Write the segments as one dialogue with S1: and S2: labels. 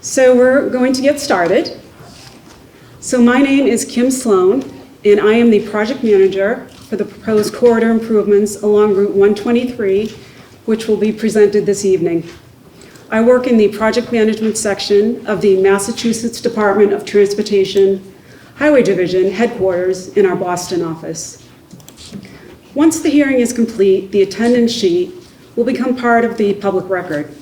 S1: So we're going to get started. So my name is Kim Sloan, and I am the project manager for the proposed corridor improvements along Route 123, which will be presented this evening. I work in the project management section of the Massachusetts Department of Transportation Highway Division headquarters in our Boston office. Once the hearing is complete, the attendance sheet will become part of the public record.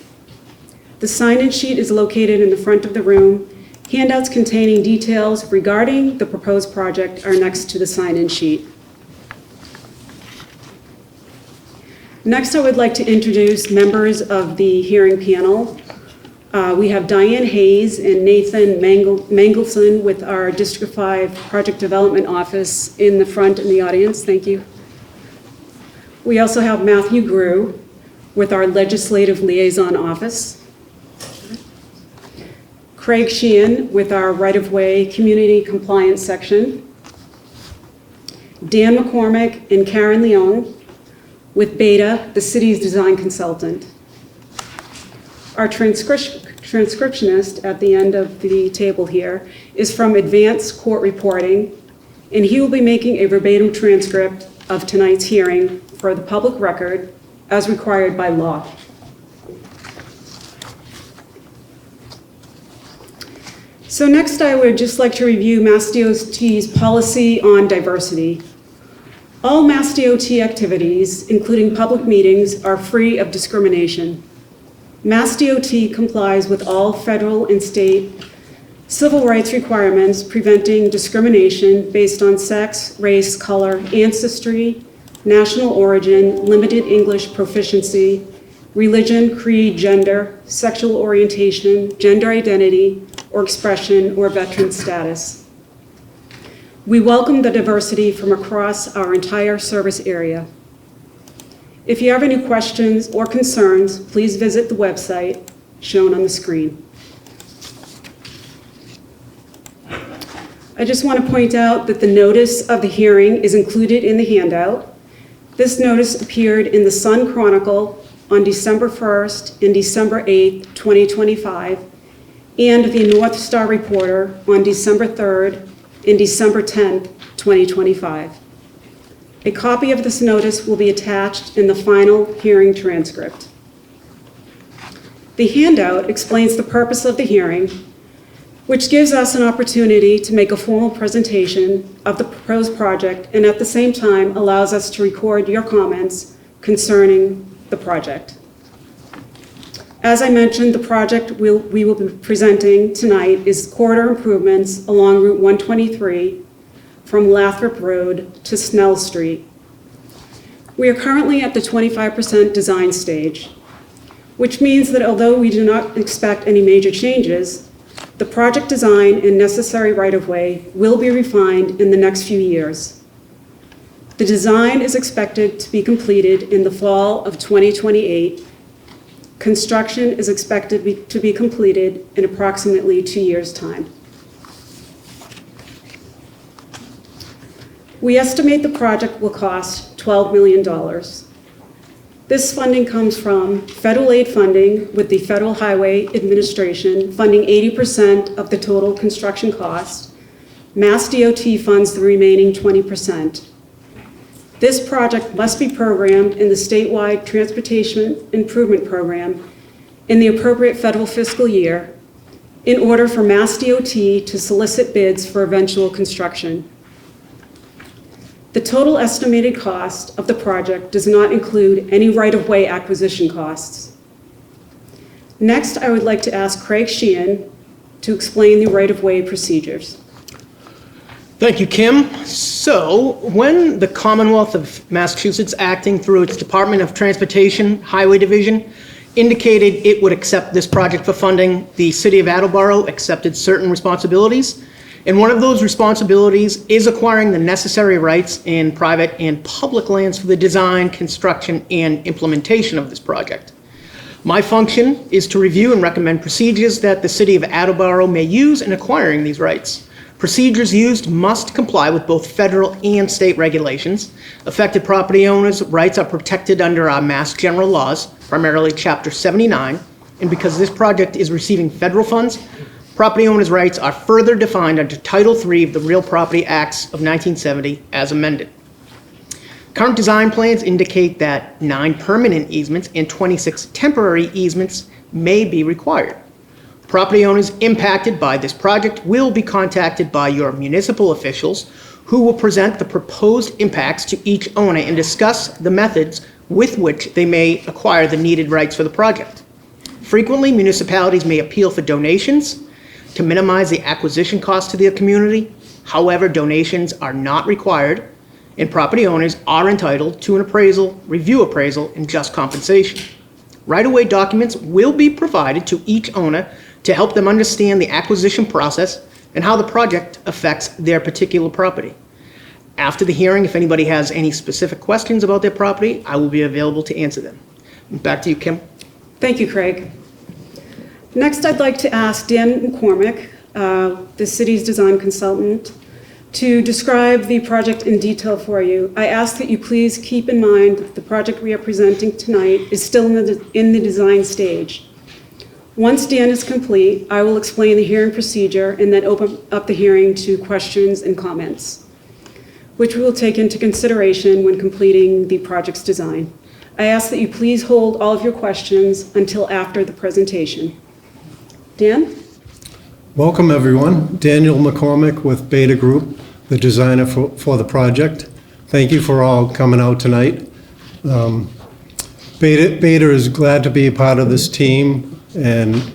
S1: The sign-in sheet is located in the front of the room. Handouts containing details regarding the proposed project are next to the sign-in sheet. Next, I would like to introduce members of the hearing panel. We have Diane Hayes and Nathan Mangelson with our District 5 Project Development Office in the front in the audience. Thank you. We also have Matthew Grew with our Legislative Liaison Office. Craig Sheehan with our Right-of-Way Community Compliance Section. Dan McCormick and Karen Leung with Beta, the city's design consultant. Our transcriptionist at the end of the table here is from Advanced Court Reporting, and he will be making a verbatim transcript of tonight's hearing for the public record as required by law. So next, I would just like to review MassDOT's policy on diversity. All MassDOT activities, including public meetings, are free of discrimination. MassDOT complies with all federal and state civil rights requirements preventing discrimination based on sex, race, color, ancestry, national origin, limited English proficiency, religion, creed, gender, sexual orientation, gender identity, or expression, or veteran status. We welcome the diversity from across our entire service area. If you have any questions or concerns, please visit the website shown on the screen. I just want to point out that the notice of the hearing is included in the handout. This notice appeared in the Sun Chronicle on December 1st and December 8th, 2025, and the North Star Reporter on December 3rd and December 10th, 2025. A copy of this notice will be attached in the final hearing transcript. The handout explains the purpose of the hearing, which gives us an opportunity to make a formal presentation of the proposed project and at the same time allows us to record your comments concerning the project. As I mentioned, the project we will be presenting tonight is corridor improvements along Route 123 from Lathrop Road to Snell Street. We are currently at the 25% design stage, which means that although we do not expect any major changes, the project design and necessary right-of-way will be refined in the next few years. The design is expected to be completed in the fall of 2028. Construction is expected to be completed in approximately 2 years' time. We estimate the project will cost $12 million. This funding comes from federal aid funding, with the Federal Highway Administration funding 80% of the total construction cost. MassDOT funds the remaining 20%. This project must be programmed in the statewide Transportation Improvement Program in the appropriate federal fiscal year in order for MassDOT to solicit bids for eventual construction. The total estimated cost of the project does not include any right-of-way acquisition costs. Next, I would like to ask Craig Sheehan to explain the right-of-way procedures.
S2: Thank you, Kim. So, when the Commonwealth of Massachusetts, acting through its Department of Transportation Highway Division, indicated it would accept this project for funding, the City of Attleboro accepted certain responsibilities, and one of those responsibilities is acquiring the necessary rights in private and public lands for the design, construction, and implementation of this project. My function is to review and recommend procedures that the City of Attleboro may use in acquiring these rights. Procedures used must comply with both federal and state regulations. Affected property owners' rights are protected under our Mass General laws, primarily Chapter 79, and because this project is receiving federal funds, property owners' rights are further defined under Title III of the Real Property Acts of 1970 as amended. Current design plans indicate that 9 permanent easements and 26 temporary easements may be required. Property owners impacted by this project will be contacted by your municipal officials, who will present the proposed impacts to each owner and discuss the methods with which they may acquire the needed rights for the project. Frequently, municipalities may appeal for donations to minimize the acquisition cost to their community. However, donations are not required, and property owners are entitled to an appraisal, review appraisal, and just compensation. Right-of-way documents will be provided to each owner to help them understand the acquisition process and how the project affects their particular property. After the hearing, if anybody has any specific questions about their property, I will be available to answer them. Back to you, Kim.
S1: Thank you, Craig. Next, I'd like to ask Dan McCormick, the city's design consultant, to describe the project in detail for you. I ask that you please keep in mind that the project we are presenting tonight is still in the design stage. Once Dan is complete, I will explain the hearing procedure and then open up the hearing to questions and comments, which we will take into consideration when completing the project's design. I ask that you please hold all of your questions until after the presentation. Dan?
S3: Welcome, everyone. Daniel McCormick with Beta Group, the designer for the project. Thank you for all coming out tonight. Beta is glad to be a part of this team and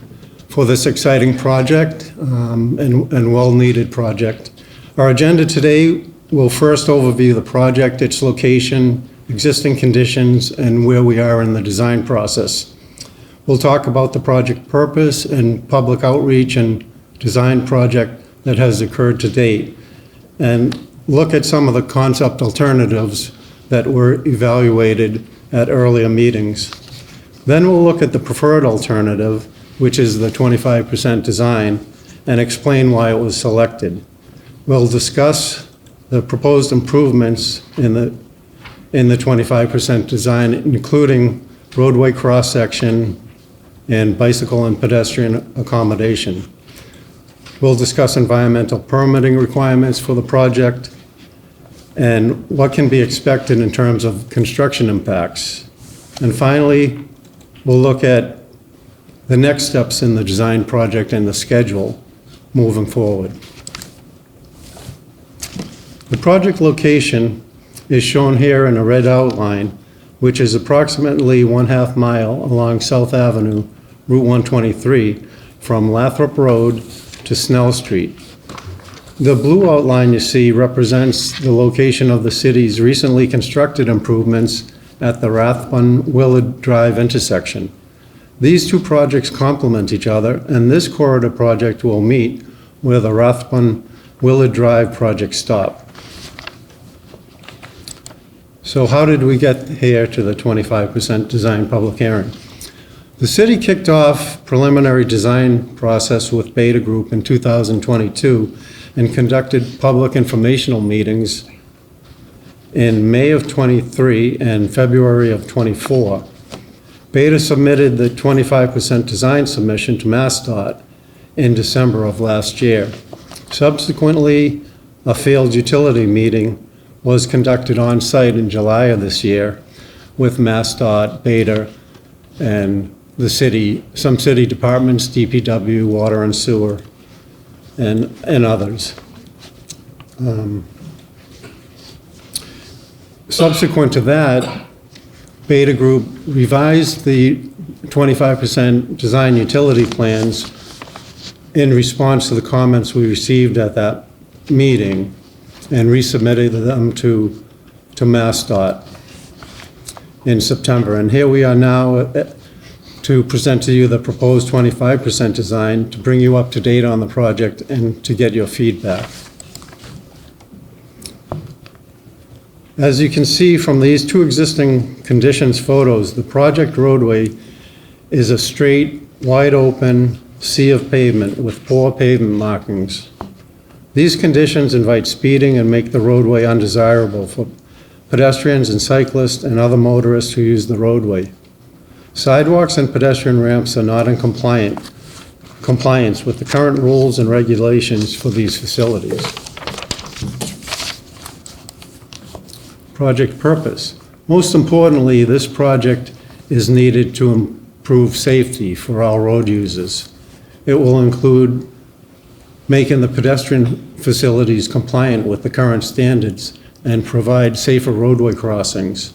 S3: for this exciting project and well-needed project. Our agenda today will first overview the project, its location, existing conditions, and where we are in the design process. We'll talk about the project purpose and public outreach and design project that has occurred to date, and look at some of the concept alternatives that were evaluated at earlier meetings. Then we'll look at the preferred alternative, which is the 25% design, and explain why it was selected. We'll discuss the proposed improvements in the 25% design, including roadway cross-section and bicycle and pedestrian accommodation. We'll discuss environmental permitting requirements for the project and what can be expected in terms of construction impacts. And finally, we'll look at the next steps in the design project and the schedule moving forward. The project location is shown here in a red outline, which is approximately 1/2 mile along South Avenue, Route 123, from Lathrop Road to Snell Street. The blue outline you see represents the location of the city's recently constructed improvements at the Rathbun-Willard Drive intersection. These two projects complement each other, and this corridor project will meet where the Rathbun-Willard Drive project stop. So how did we get here to the 25% design public hearing? The city kicked off preliminary design process with Beta Group in 2022 and conducted public informational meetings in May of 23 and February of 24. Beta submitted the 25% design submission to MassDOT in December of last year. Subsequently, a field utility meeting was conducted on site in July of this year with MassDOT, Beta, and the city, some city departments, DPW, water and sewer, and others. Subsequent to that, Beta Group revised the 25% design utility plans in response to the comments we received at that meeting and resubmitted them to MassDOT in September. And here we are now to present to you the proposed 25% design to bring you up to date on the project and to get your feedback. As you can see from these two existing conditions photos, the project roadway is a straight, wide open sea of pavement with poor pavement markings. These conditions invite speeding and make the roadway undesirable for pedestrians and cyclists and other motorists who use the roadway. Sidewalks and pedestrian ramps are not in compliance with the current rules and regulations for these facilities. Project purpose. Most importantly, this project is needed to improve safety for all road users. It will include making the pedestrian facilities compliant with the current standards and provide safer roadway crossings.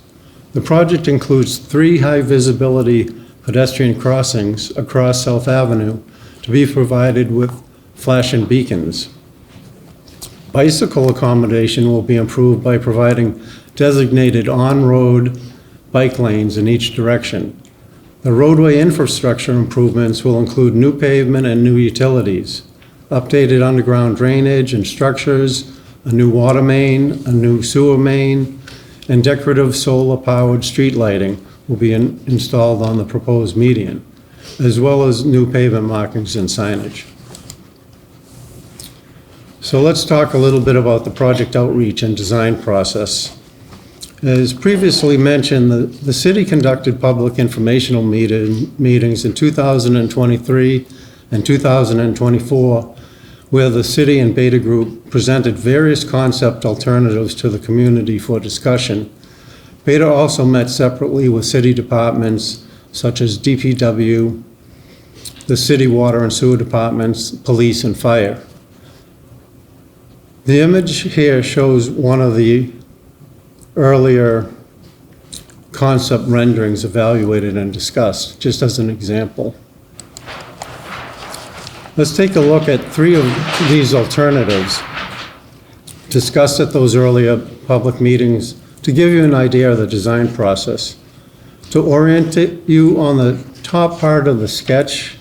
S3: The project includes 3 high-visibility pedestrian crossings across South Avenue to be provided with flashing beacons. Bicycle accommodation will be improved by providing designated on-road bike lanes in each direction. The roadway infrastructure improvements will include new pavement and new utilities, updated underground drainage and structures, a new water main, a new sewer main, and decorative solar-powered street lighting will be installed on the proposed median, as well as new pavement markings and signage. So let's talk a little bit about the project outreach and design process. As previously mentioned, the city conducted public informational meetings in 2023 and 2024, where the city and Beta Group presented various concept alternatives to the community for discussion. Beta also met separately with city departments such as DPW, the city water and sewer departments, police, and fire. The image here shows one of the earlier concept renderings evaluated and discussed, just as an example. Let's take a look at 3 of these alternatives discussed at those earlier public meetings to give you an idea of the design process. To orient you on the top part of the sketch,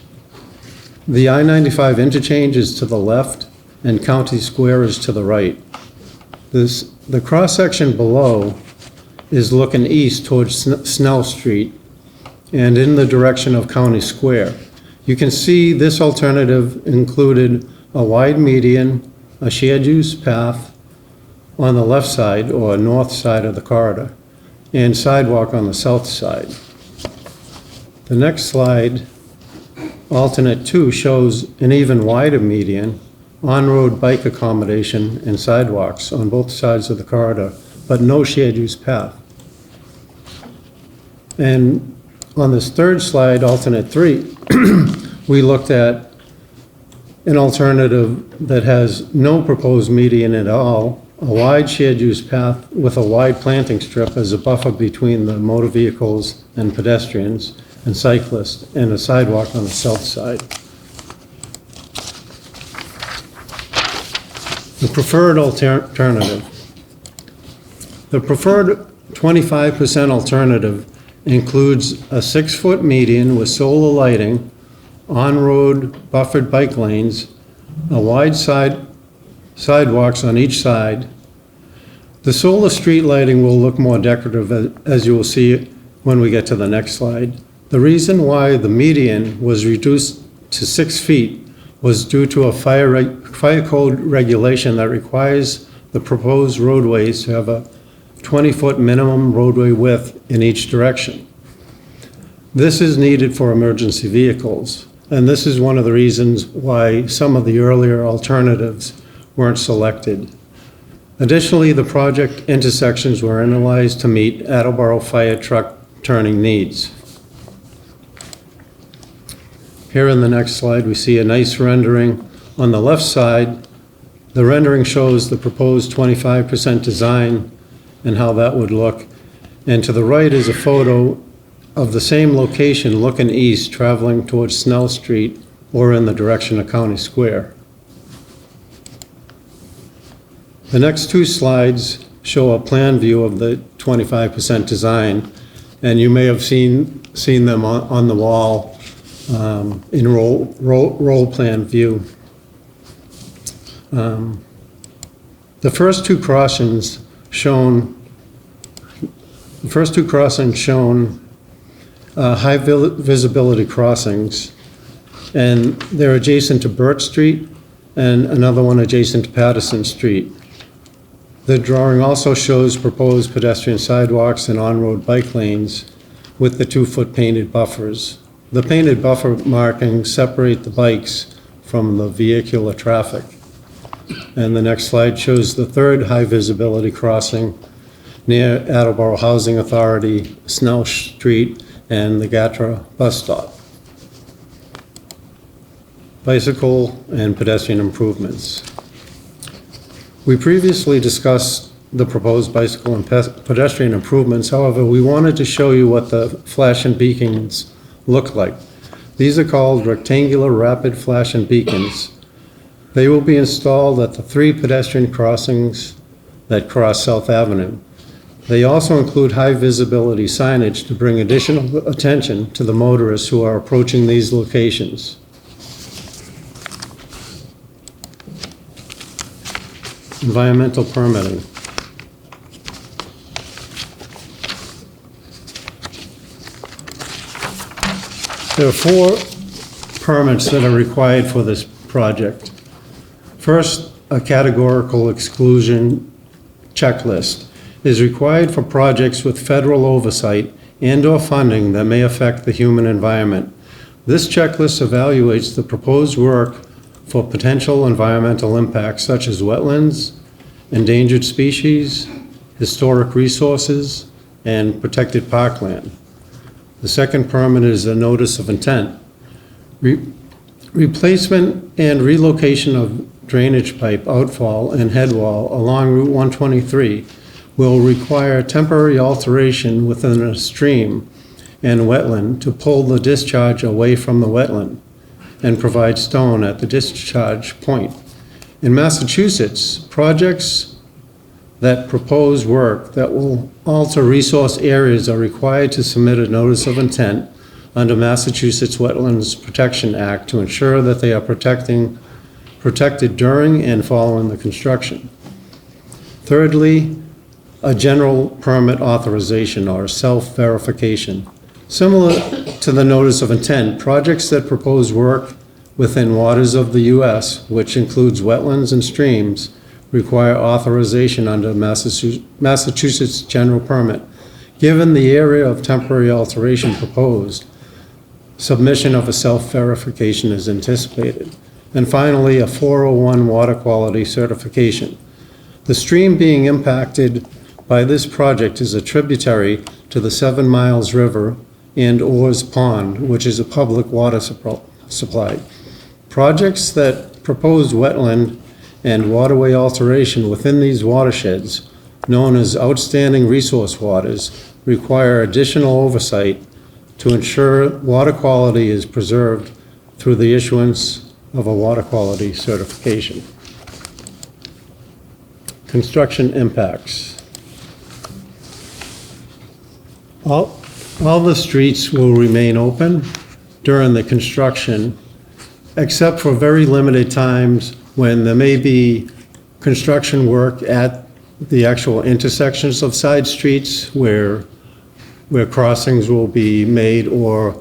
S3: the I-95 interchange is to the left and County Square is to the right. The cross-section below is looking east towards Snell Street and in the direction of County Square. You can see this alternative included a wide median, a shared use path on the left side or north side of the corridor, and sidewalk on the south side. The next slide, alternate 2, shows an even wider median, on-road bike accommodation and sidewalks on both sides of the corridor, but no shared use path. And on this third slide, alternate 3, we looked at an alternative that has no proposed median at all, a wide shared use path with a wide planting strip as a buffer between the motor vehicles and pedestrians and cyclists, and a sidewalk on the south side. The preferred alternative. The preferred 25% alternative includes a 6-foot median with solar lighting, on-road buffered bike lanes, a wide sidewalks on each side. The solar street lighting will look more decorative, as you will see when we get to the next slide. The reason why the median was reduced to 6 feet was due to a fire code regulation that requires the proposed roadways to have a 20-foot minimum roadway width in each direction. This is needed for emergency vehicles, and this is one of the reasons why some of the earlier alternatives weren't selected. Additionally, the project intersections were analyzed to meet Attleboro fire truck turning needs. Here in the next slide, we see a nice rendering. On the left side, the rendering shows the proposed 25% design and how that would look. And to the right is a photo of the same location looking east, traveling towards Snell Street or in the direction of County Square. The next 2 slides show a plan view of the 25% design, and you may have seen them on the wall in roll plan view. The first two crossings shown high visibility crossings, and they're adjacent to Burt Street and another one adjacent to Patterson Street. The drawing also shows proposed pedestrian sidewalks and on-road bike lanes with the 2-foot painted buffers. The painted buffer markings separate the bikes from the vehicular traffic. And the next slide shows the third high-visibility crossing near Attleboro Housing Authority, Snell Street, and the Gatra bus stop. Bicycle and pedestrian improvements. We previously discussed the proposed bicycle and pedestrian improvements. However, we wanted to show you what the flashing beacons look like. These are called rectangular rapid flashing beacons. They will be installed at the 3 pedestrian crossings that cross South Avenue. They also include high visibility signage to bring additional attention to the motorists who are approaching these locations. Environmental permitting. There are 4 permits that are required for this project. First, a categorical exclusion checklist is required for projects with federal oversight and/or funding that may affect the human environment. This checklist evaluates the proposed work for potential environmental impacts such as wetlands, endangered species, historic resources, and protected parkland. The second permit is a notice of intent. Replacement and relocation of drainage pipe outfall and head wall along Route 123 will require temporary alteration within a stream and wetland to pull the discharge away from the wetland and provide stone at the discharge point. In Massachusetts, projects that propose work that will alter resource areas are required to submit a notice of intent under Massachusetts Wetlands Protection Act to ensure that they are protected during and following the construction. Thirdly, a general permit authorization or self-verification. Similar to the notice of intent, projects that propose work within waters of the U.S., which includes wetlands and streams, require authorization under Massachusetts general permit. Given the area of temporary alteration proposed, submission of a self-verification is anticipated. And finally, a 401 water quality certification. The stream being impacted by this project is a tributary to the 7 Miles River and Orr's Pond, which is a public water supply. Projects that propose wetland and waterway alteration within these watersheds, known as outstanding resource waters, require additional oversight to ensure water quality is preserved through the issuance of a water quality certification. Construction impacts. All the streets will remain open during the construction, except for very limited times when there may be construction work at the actual intersections of side streets where crossings will be made, or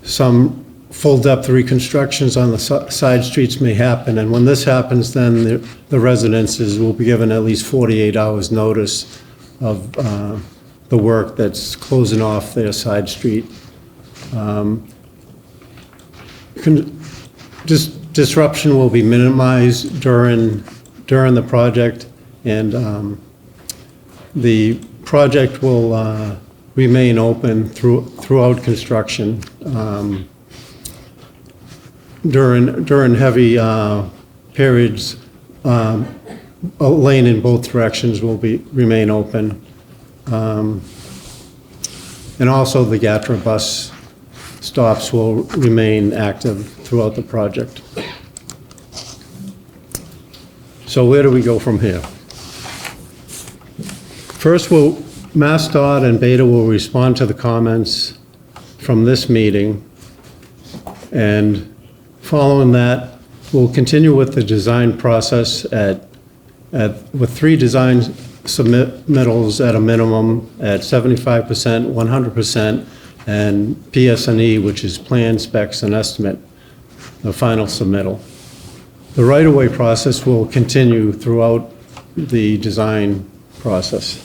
S3: some full-depth reconstructions on the side streets may happen. And when this happens, then the residences will be given at least 48 hours notice of the work that's closing off their side street. Disruption will be minimized during the project, and the project will remain open throughout construction. During heavy periods, a lane in both directions will remain open. And also the Gatra bus stops will remain active throughout the project. So where do we go from here? First, MassDOT and Beta will respond to the comments from this meeting, and following that, we'll continue with the design process with 3 design submittals at a minimum at 75%, 100%, and PS&E, which is plan, specs, and estimate, the final submittal. The right-of-way process will continue throughout the design process.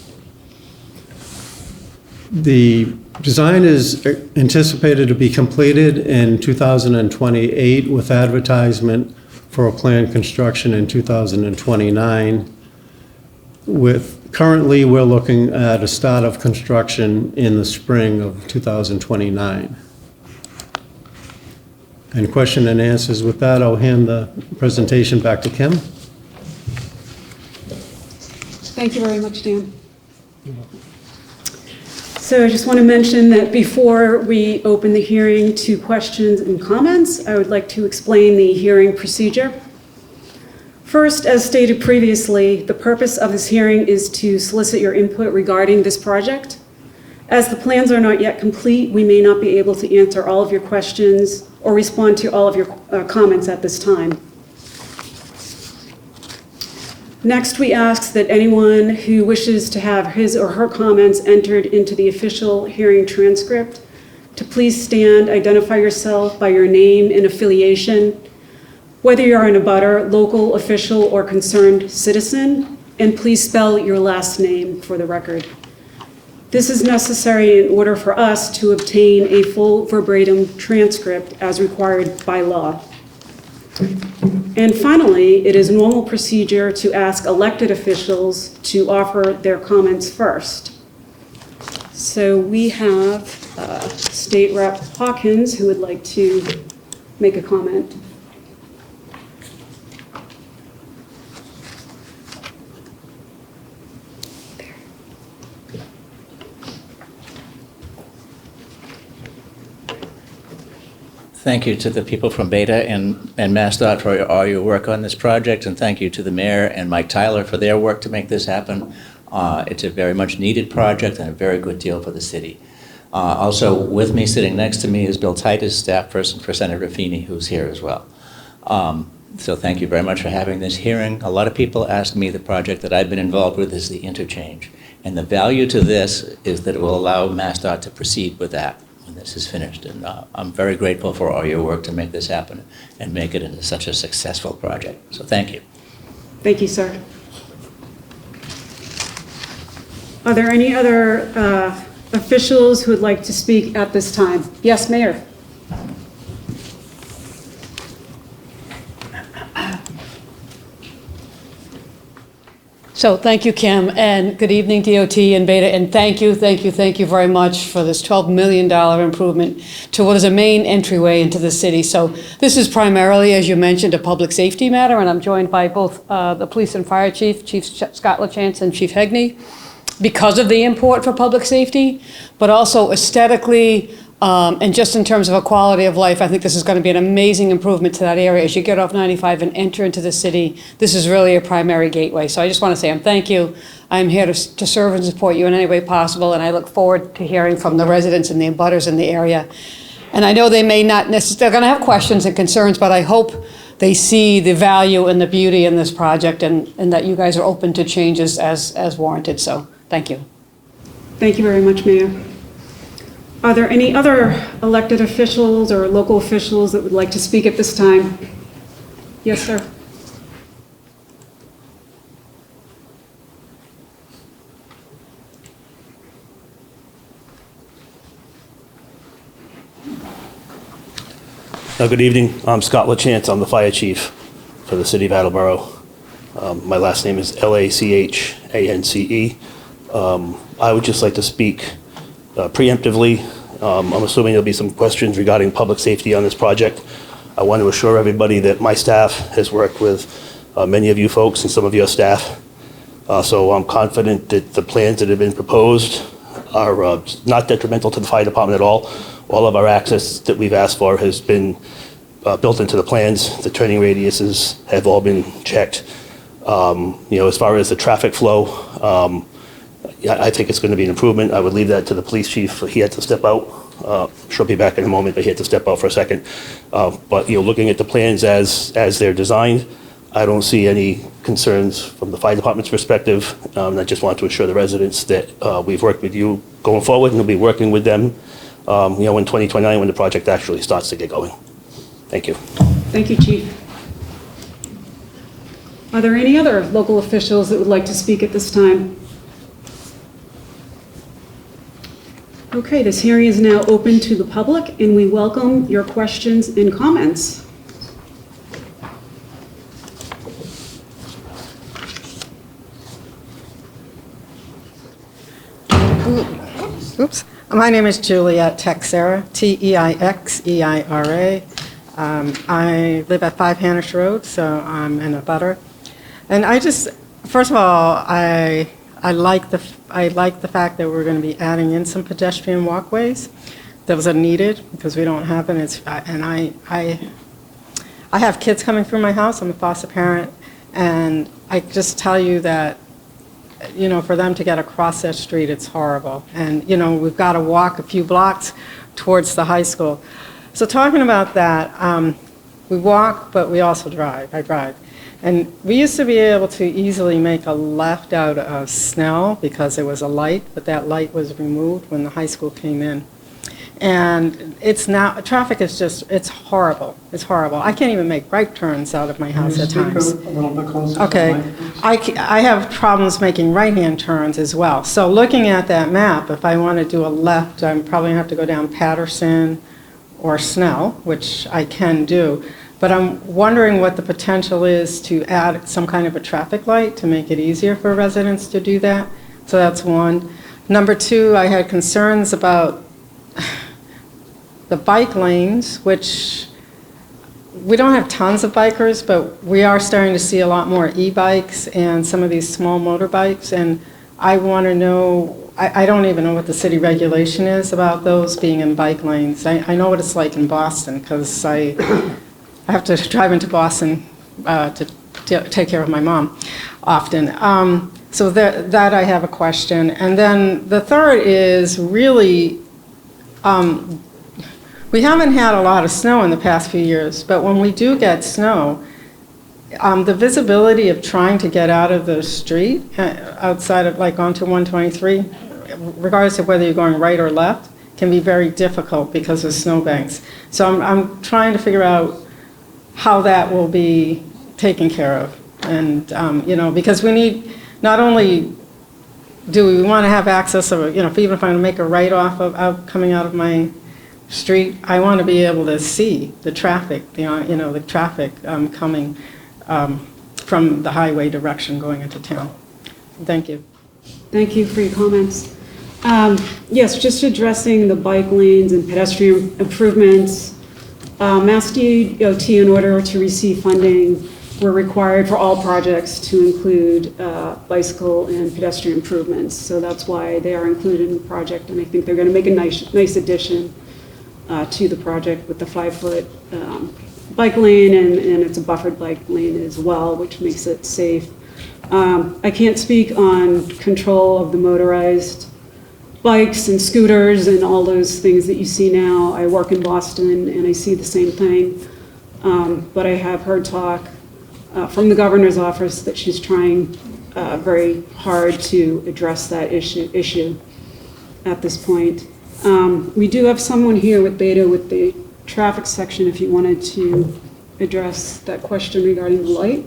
S3: The Design is anticipated to be completed in 2028 with advertisement for a planned construction in 2029. Currently, we're looking at a start of construction in the spring of 2029. And question and answers. With that, I'll hand the presentation back to Kim.
S1: Thank you very much, Dan. So I just want to mention that before we open the hearing to questions and comments, I would like to explain the hearing procedure. First, as stated previously, the purpose of this hearing is to solicit your input regarding this project. As the plans are not yet complete, we may not be able to answer all of your questions or respond to all of your comments at this time. Next, we ask that anyone who wishes to have his or her comments entered into the official hearing transcript to please stand, identify yourself by your name and affiliation, whether you're an abutter, local official, or concerned citizen, and please spell your last name for the record. This is necessary in order for us to obtain a full verbatim transcript as required by law. And finally, it is normal procedure to ask elected officials to offer their comments first. So we have State Rep Hawkins who would like to make a comment.
S4: Thank you to the people from Beta and MassDOT for all your work on this project, and thank you to the mayor and Mike Tyler for their work to make this happen. It's a very much needed project and a very good deal for the city. Also with me, sitting next to me, is Bill Titus, staff person for Senator Feeney, who's here as well. So thank you very much for having this hearing. A lot of people ask me the project that I've been involved with is the interchange. And the value to this is that it will allow MassDOT to proceed with that when this is finished. And I'm very grateful for all your work to make this happen and make it into such a successful project. So thank you.
S1: Thank you, sir. Are there any other officials who would like to speak at this time? Yes, Mayor.
S5: So thank you, Kim, and good evening, DOT and Beta, and thank you very much for this $12 million improvement to what is a main entryway into the city. So this is primarily, as you mentioned, a public safety matter, and I'm joined by both the police and fire chief, Chief Scott LaChance and Chief Hegney, because of the import for public safety, but also aesthetically, and just in terms of a quality of life, I think this is going to be an amazing improvement to that area. As you get off 95 and enter into the city, this is really a primary gateway. So I just want to say thank you. I'm here to serve and support you in any way possible, and I look forward to hearing from the residents and the abutters in the area. And I know they may not necessarily, they're going to have questions and concerns, but I hope they see the value and the beauty in this project, and that you guys are open to changes as warranted. So thank you.
S1: Thank you very much, Mayor. Are there any other elected officials or local officials that would like to speak at this time? Yes, sir.
S6: Good evening. I'm Scott LaChance. I'm the fire chief for the city of Attleboro. My last name is Lachance. I would just like to speak preemptively. I'm assuming there'll be some questions regarding public safety on this project. I want to assure everybody that my staff has worked with many of you folks and some of your staff. So I'm confident that the plans that have been proposed are not detrimental to the fire department at all. All of our access that we've asked for has been built into the plans. The turning radiuses have all been checked. As far as the traffic flow, I think it's going to be an improvement. I would leave that to the police chief. He had to step out. She'll be back in a moment, but he had to step out for a second. But looking at the plans as they're designed, I don't see any concerns from the fire department's perspective. I just want to assure the residents that we've worked with you going forward, and we'll be working with them, in 2029 when the project actually starts to get going. Thank you.
S1: Thank you, Chief. Are there any other local officials that would like to speak at this time? Okay, this hearing is now open to the public, and we welcome your questions and comments.
S7: Oops. My name is Juliet Texera, T-E-I-X-E-I-R-A. I live at 5 Hanish Road, so I'm in a butter. And first of all, I like the fact that we're going to be adding in some pedestrian walkways. Those are needed because we don't have them. I have kids coming through my house. I'm a foster parent, and I just tell you that, for them to get across that street, it's horrible. And, we've got to walk a few blocks towards the high school. So talking about that, we walk, but we also drive. I drive. And we used to be able to easily make a left out of Snell because there was a light, but that light was removed when the high school came in. And traffic is it's horrible. It's horrible. I can't even make right turns out of my house at times.
S3: A little bit closer.
S7: Okay. I have problems making right-hand turns as well. So looking at that map, if I want to do a left, I'm probably going to have to go down Patterson or Snell, which I can do. But I'm wondering what the potential is to add some kind of a traffic light to make it easier for residents to do that. So that's one. Number two, I had concerns about the bike lanes, which we don't have tons of bikers, but we are starting to see a lot more e-bikes and some of these small motorbikes. And I want to know, I don't even know what the city regulation is about those being in bike lanes. I know what it's like in Boston because I have to drive into Boston to take care of my mom often. So that I have a question. And then the third is really, we haven't had a lot of snow in the past few years, but when we do get snow, the visibility of trying to get out of the street, outside of onto 123, regardless of whether you're going right or left, can be very difficult because of snowbanks. So I'm trying to figure out how that will be taken care of. And, because we need, not only do we want to have access of, even if I want to make a right off of coming out of my street, I want to be able to see the traffic, the traffic coming from the highway direction going into town. Thank you.
S1: Thank you for your comments. Yes, just addressing the bike lanes and pedestrian improvements. MassDOT, in order to receive funding, were required for all projects to include bicycle and pedestrian improvements. So that's why they are included in the project, and I think they're going to make a nice addition to the project with the 5-foot bike lane, and it's a buffered bike lane as well, which makes it safe. I can't speak on control of the motorized bikes and scooters and all those things that you see now. I work in Boston and I see the same thing, but I have heard talk from the governor's office that she's trying very hard to address that issue at this point. We do have someone here with Beta with the traffic section if you wanted to address that question regarding the light.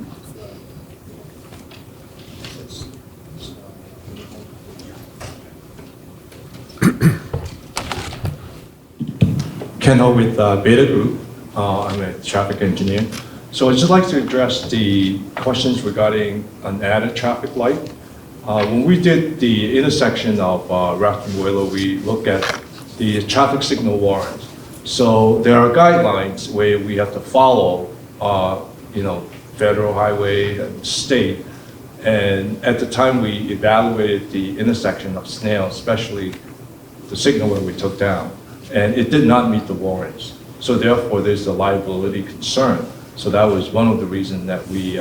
S8: Ken Ho with Beta Group. I'm a traffic engineer. So I'd just like to address the questions regarding an added traffic light. When we did the intersection of Raft and Willow, we looked at the traffic signal warrants. So there are guidelines where we have to follow, federal highway and state. And at the time we evaluated the intersection of Snail, especially the signal where we took down, and it did not meet the warrants. So therefore, there's a liability concern. So that was one of the reasons that we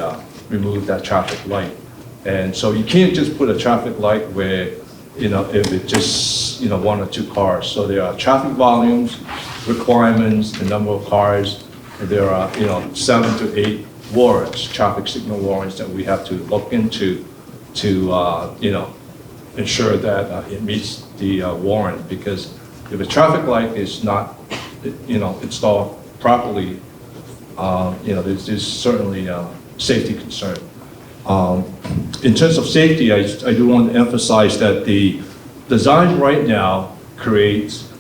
S8: removed that traffic light. And so you can't just put a traffic light where, if it's just, one or two cars. So there are traffic volumes, requirements, the number of cars, and there are, 7 to 8 warrants, traffic signal warrants that we have to look into to, ensure that it meets the warrant. Because if a traffic light is not, installed properly, there's certainly a safety concern. In terms of safety, I do want to emphasize that the design right now creates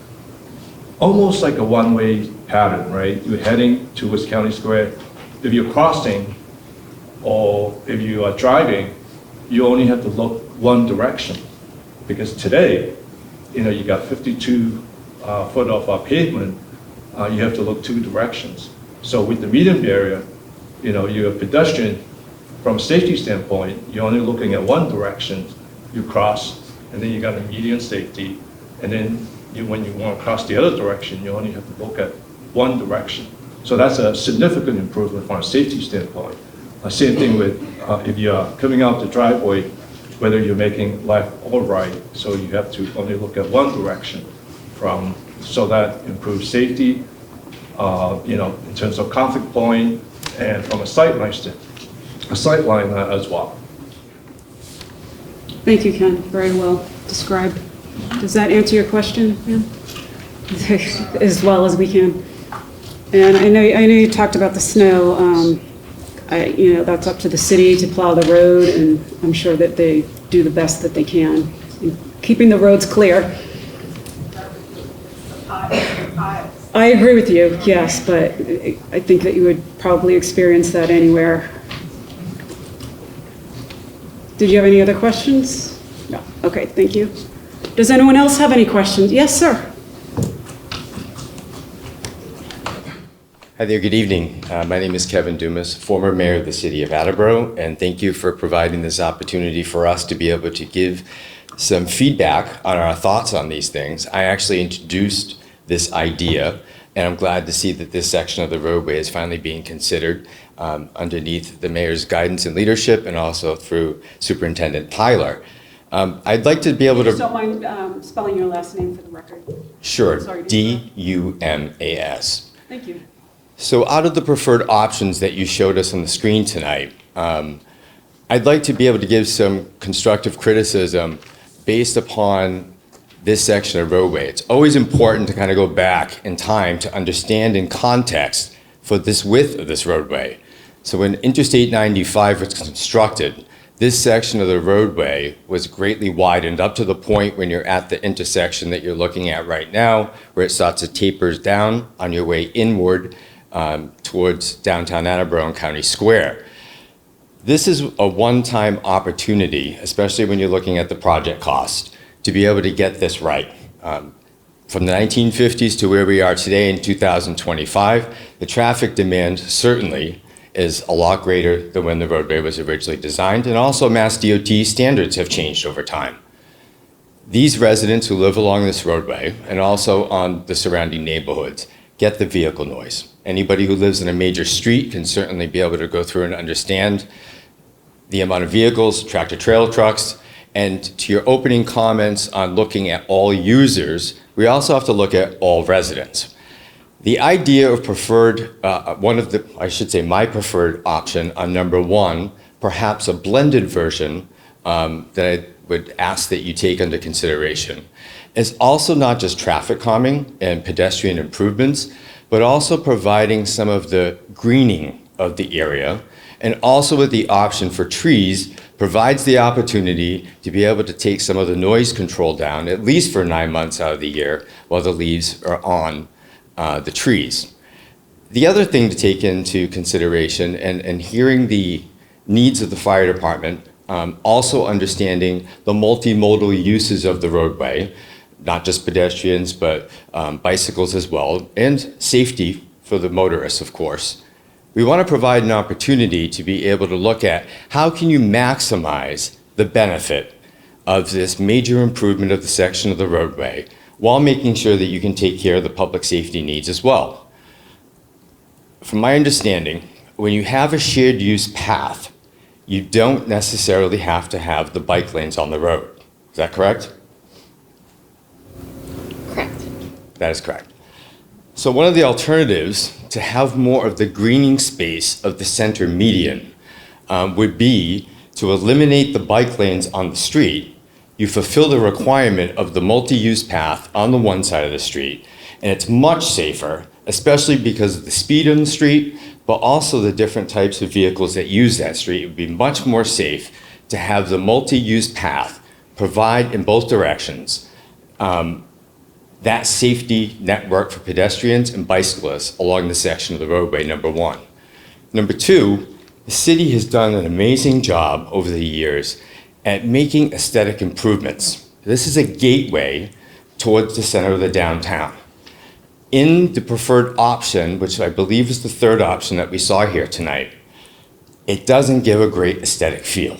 S8: almost like a one-way pattern, right? You're heading towards County Square. If you're crossing or if you are driving, you only have to look one direction. Because today, you got 52 foot of pavement, you have to look two directions. So with the median barrier, you're a pedestrian, from a safety standpoint, you're only looking at one direction, you cross, and then you got a median safety, and then when you want to cross the other direction, you only have to look at one direction. So that's a significant improvement from a safety standpoint. Same thing with if you're coming out the driveway, whether you're making left or right, so you have to only look at one direction so that improves safety, in terms of conflict point, and from a sightline as well.
S1: Thank you, Ken. Very well described. Does that answer your question, ma'am? As well as we can. And I know you talked about the snow. That's up to the city to plow the road, and I'm sure that they do the best that they can in keeping the roads clear. I agree with you, yes, but I think that you would probably experience that anywhere. Did you have any other questions? No. Okay, thank you. Does anyone else have any questions? Yes, sir.
S9: Hi there, good evening. My name is Kevin Dumas, former mayor of the city of Attleboro, and thank you for providing this opportunity for us to be able to give some feedback on our thoughts on these things. I actually introduced this idea, and I'm glad to see that this section of the roadway is finally being considered underneath the mayor's guidance and leadership, and also through Superintendent Tyler. I'd like to be able to...
S1: Just don't mind spelling your last name for the record.
S9: Sure,
S1: Sorry to
S9: D-U-M-A-S.
S1: Thank you.
S9: So out of the preferred options that you showed us on the screen tonight, I'd like to be able to give some constructive criticism based upon this section of roadway. It's always important to kind of go back in time to understand in context for this width of this roadway. So when Interstate 95 was constructed, this section of the roadway was greatly widened up to the point when you're at the intersection that you're looking at right now, where it starts to taper down on your way inward towards downtown Attleboro and County Square. This is a one-time opportunity, especially when you're looking at the project cost, to be able to get this right. From the 1950s to where we are today in 2025, the traffic demand certainly is a lot greater than when the roadway was originally designed, and also MassDOT standards have changed over time. These residents who live along this roadway and also on the surrounding neighborhoods get the vehicle noise. Anybody who lives in a major street can certainly be able to go through and understand the amount of vehicles, tractor-trailer trucks, and to your opening comments on looking at all users, we also have to look at all residents. The idea of preferred, my preferred option on number one, perhaps a blended version that I would ask that you take under consideration, is also not just traffic calming and pedestrian improvements, but also providing some of the greening of the area, and also with the option for trees, provides the opportunity to be able to take some of the noise control down, at least for 9 months out of the year, while the leaves are on the trees. The other thing to take into consideration, and hearing the needs of the fire department, also understanding the multimodal uses of the roadway, not just pedestrians, but bicycles as well, and safety for the motorists, of course. We want to provide an opportunity to be able to look at how can you maximize the benefit of this major improvement of the section of the roadway while making sure that you can take care of the public safety needs as well. From my understanding, when you have a shared use path, you don't necessarily have to have the bike lanes on the road. Is that correct?
S10: Correct.
S9: That is correct. So one of the alternatives to have more of the greening space of the center median would be to eliminate the bike lanes on the street. You fulfill the requirement of the multi-use path on the one side of the street, and it's much safer, especially because of the speed on the street, but also the different types of vehicles that use that street. It would be much more safe to have the multi-use path provide in both directions that safety network for pedestrians and bicyclists along the section of the roadway, number one. Number two, the city has done an amazing job over the years at making aesthetic improvements. This is a gateway towards the center of the downtown. In the preferred option, which I believe is the third option that we saw here tonight, it doesn't give a great aesthetic feel.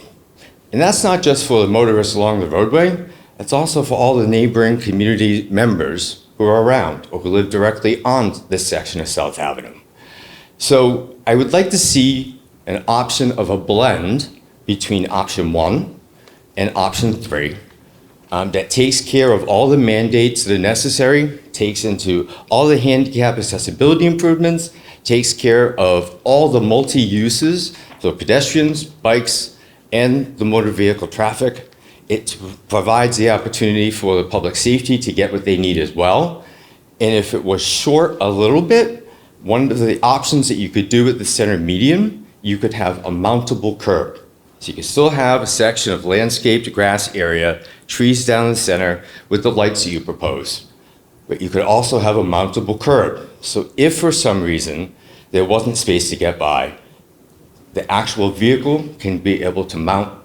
S9: And that's not just for the motorists along the roadway, it's also for all the neighboring community members who are around or who live directly on this section of South Avenue. So I would like to see an option of a blend between option 1 and option 3 that takes care of all the mandates that are necessary, takes into all the handicap accessibility improvements, takes care of all the multi-uses for pedestrians, bikes, and the motor vehicle traffic. It provides the opportunity for the public safety to get what they need as well. And if it was short a little bit, one of the options that you could do at the center median, you could have a mountable curb. So you can still have a section of landscaped grass area, trees down the center with the lights that you propose. But you could also have a mountable curb. So if for some reason there wasn't space to get by, the actual vehicle can be able to mount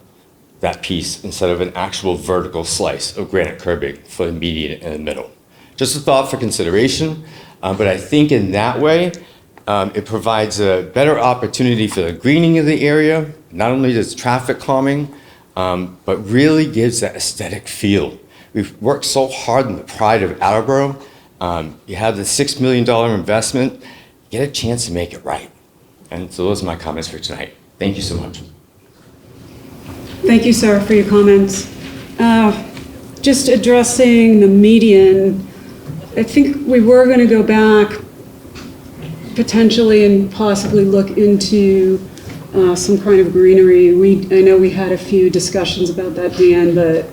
S9: that piece instead of an actual vertical slice of granite curbing for the median in the middle. Just a thought for consideration, but I think in that way, it provides a better opportunity for the greening of the area. Not only does traffic calming, but really gives that aesthetic feel. We've worked so hard in the pride of Attleboro. You have the $6 million investment, get a chance to make it right. And so those are my comments for tonight. Thank you so much.
S1: Thank you, sir, for your comments. Just addressing the median, I think we were going to go back potentially and possibly look into some kind of greenery. I know we had a few discussions about that, Dan, but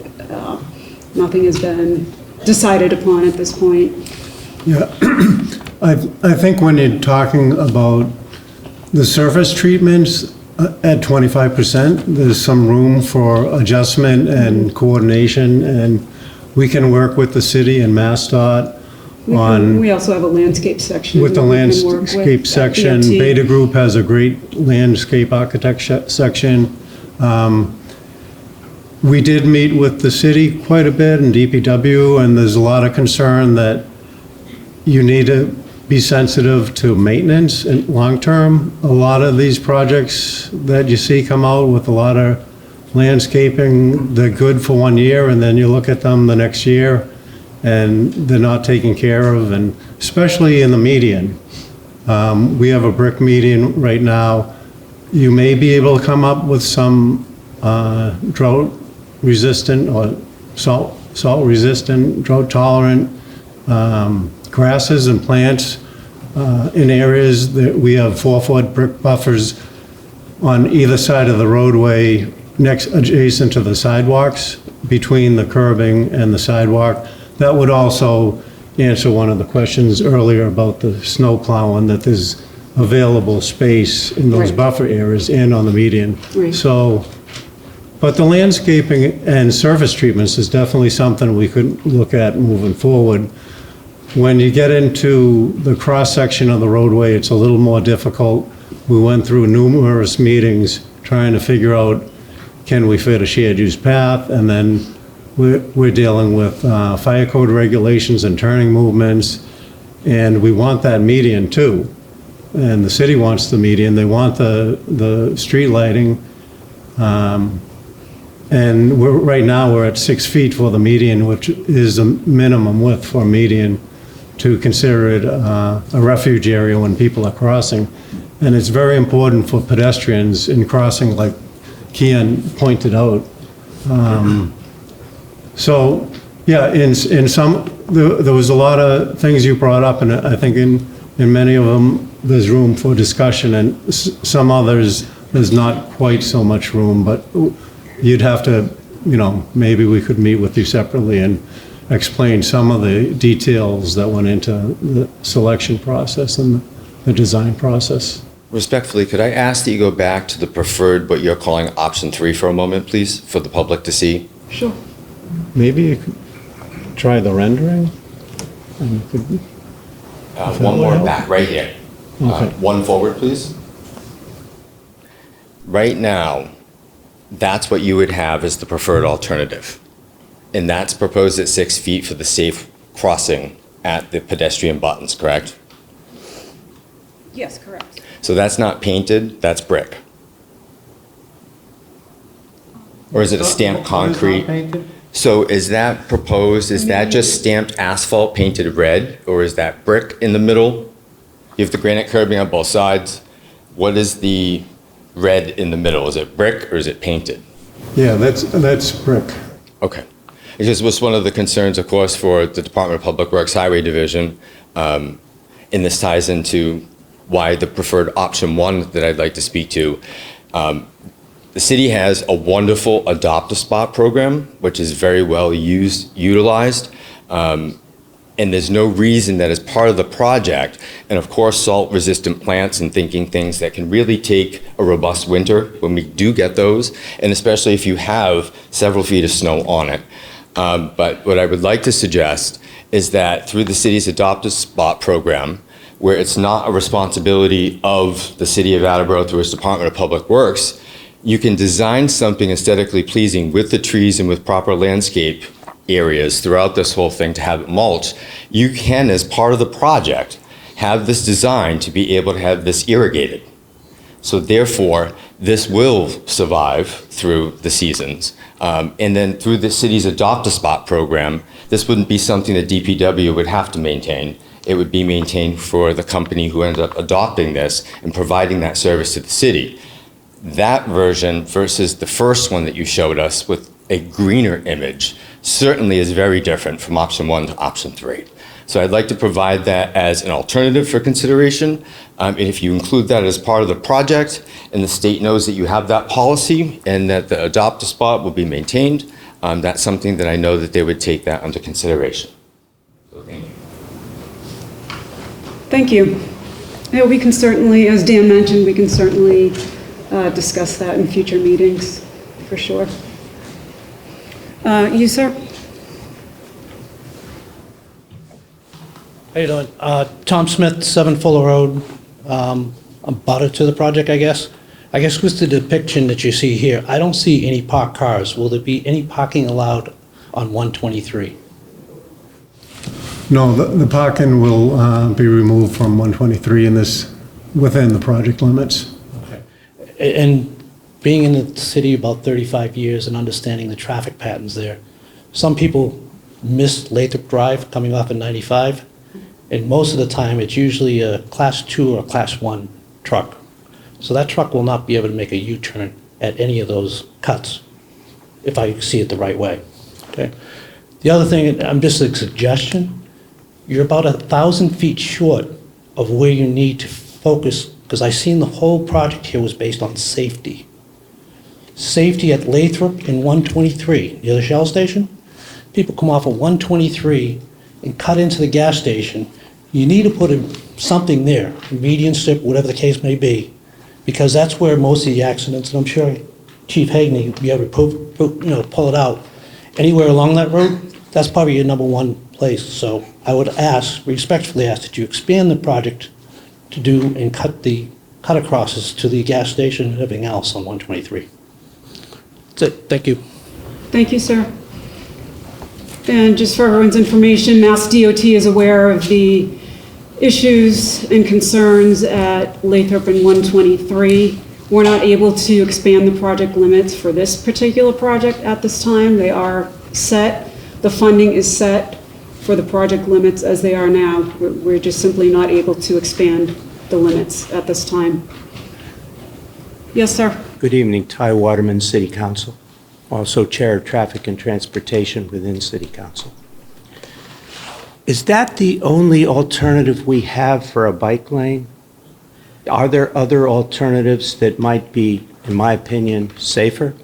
S1: nothing has been decided upon at this point.
S3: Yeah, I think when you're talking about the surface treatments at 25%, there's some room for adjustment and coordination, and we can work with the city and MassDOT on.
S1: We also have a landscape section.
S3: With the
S1: we can work with
S3: landscape section.
S1: DOT.
S3: Beta Group has a great landscape architecture section. We did meet with the city quite a bit and DPW, and there's a lot of concern that you need to be sensitive to maintenance and long-term. A lot of these projects that you see come out with a lot of landscaping, they're good for 1 year, and then you look at them the next year, and they're not taken care of, and especially in the median. We have a brick median right now. You may be able to come up with some drought-resistant or salt-resistant, drought-tolerant grasses and plants in areas that we have 4-foot brick buffers on either side of the roadway adjacent to the sidewalks, between the curbing and the sidewalk. That would also answer one of the questions earlier about the snow plowing, that there's available space in those
S1: Right.
S3: buffer areas and on the median.
S1: Right.
S3: So, but the landscaping and surface treatments is definitely something we could look at moving forward. When you get into the cross-section of the roadway, it's a little more difficult. We went through numerous meetings trying to figure out, can we fit a shared use path? And then we're dealing with fire code regulations and turning movements, and we want that median too. And the city wants the median, they want the street lighting. And right now, we're at 6 feet for the median, which is a minimum width for a median to consider it a refuge area when people are crossing. And it's very important for pedestrians in crossing, like Kian pointed out. So, yeah, in some, there was a lot of things you brought up, and I think in many of them, there's room for discussion, and some others, there's not quite so much room, but you'd have to, maybe we could meet with you separately and explain some of the details that went into the selection process and the design process.
S9: Respectfully, could I ask that you go back to the preferred, what you're calling option 3 for a moment, please, for the public to see?
S1: Sure.
S3: Maybe you could try the rendering?
S9: One more back, right here. One forward, please. Right now, that's what you would have as the preferred alternative. And that's proposed at 6 feet for the safe crossing at the pedestrian buttons, correct?
S1: Yes, correct.
S9: So that's not painted, that's brick? Or is it a stamped concrete? So is that proposed, is that just stamped asphalt painted red, or is that brick in the middle? You have the granite curbing on both sides. What is the red in the middle? Is it brick or is it painted?
S3: Yeah, that's brick.
S9: Okay. It just was one of the concerns, of course, for the Department of Public Works Highway Division. And this ties into why the preferred option one that I'd like to speak to. The city has a wonderful adopt-a-spot program, which is very well utilized. And there's no reason that as part of the project, and of course salt-resistant plants and thinking things that can really take a robust winter when we do get those, and especially if you have several feet of snow on it. But what I would like to suggest is that through the city's Adopt-a-Spot program, where it's not a responsibility of the city of Attleboro through its Department of Public Works, you can design something aesthetically pleasing with the trees and with proper landscape areas throughout this whole thing to have it mulch. You can, as part of the project, have this design to be able to have this irrigated. So therefore, this will survive through the seasons. And then through the city's Adopt-a-Spot program, this wouldn't be something that DPW would have to maintain. It would be maintained for the company who ended up adopting this and providing that service to the city. That version versus the first one that you showed us with a greener image certainly is very different from option one to option three. So I'd like to provide that as an alternative for consideration. And if you include that as part of the project and the state knows that you have that policy and that the Adopt-a-Spot will be maintained, that's something that I know that they would take that under consideration. So thank you.
S1: Thank you. Yeah, we can certainly, as Dan mentioned, we can certainly discuss that in future meetings, for sure. You, sir?
S10: How you doing? Tom Smith, 7 Fuller Road. I'm butter to the project, I guess. I guess with the depiction that you see here, I don't see any parked cars. Will there be any parking allowed on 123?
S3: No, the parking will be removed from 123 in this, within the project limits.
S10: Okay. And being in the city about 35 years and understanding the traffic patterns there, some people miss Lathrop Drive coming off at 95, and most of the time it's usually a Class 2 or Class 1 truck. So that truck will not be able to make a U-turn at any of those cuts, if I see it the right way. Okay. The other thing, I'm just a suggestion, you're about 1,000 feet short of where you need to focus, because I seen the whole project here was based on safety. Safety at Lathrop and 123, near the Shell station. People come off of 123 and cut into the gas station. You need to put something there, a median strip, whatever the case may be, because that's where most of the accidents, and I'm sure Chief Hagney will be able to pull it out. Anywhere along that road, that's probably your number one place. So I would respectfully ask that you expand the project to do and cut acrosses to the gas station and everything else on 123. That's it. Thank you.
S1: Thank you, sir. And just for everyone's information, MassDOT is aware of the issues and concerns at Lathrop and 123. We're not able to expand the project limits for this particular project at this time. They are set. The funding is set for the project limits as they are now. We're just simply not able to expand the limits at this time. Yes, sir.
S11: Good evening, Ty Waterman, City Council, also Chair of Traffic and Transportation within City Council. Is that the only alternative we have for a bike lane? Are there other alternatives that might be, in my opinion, safer?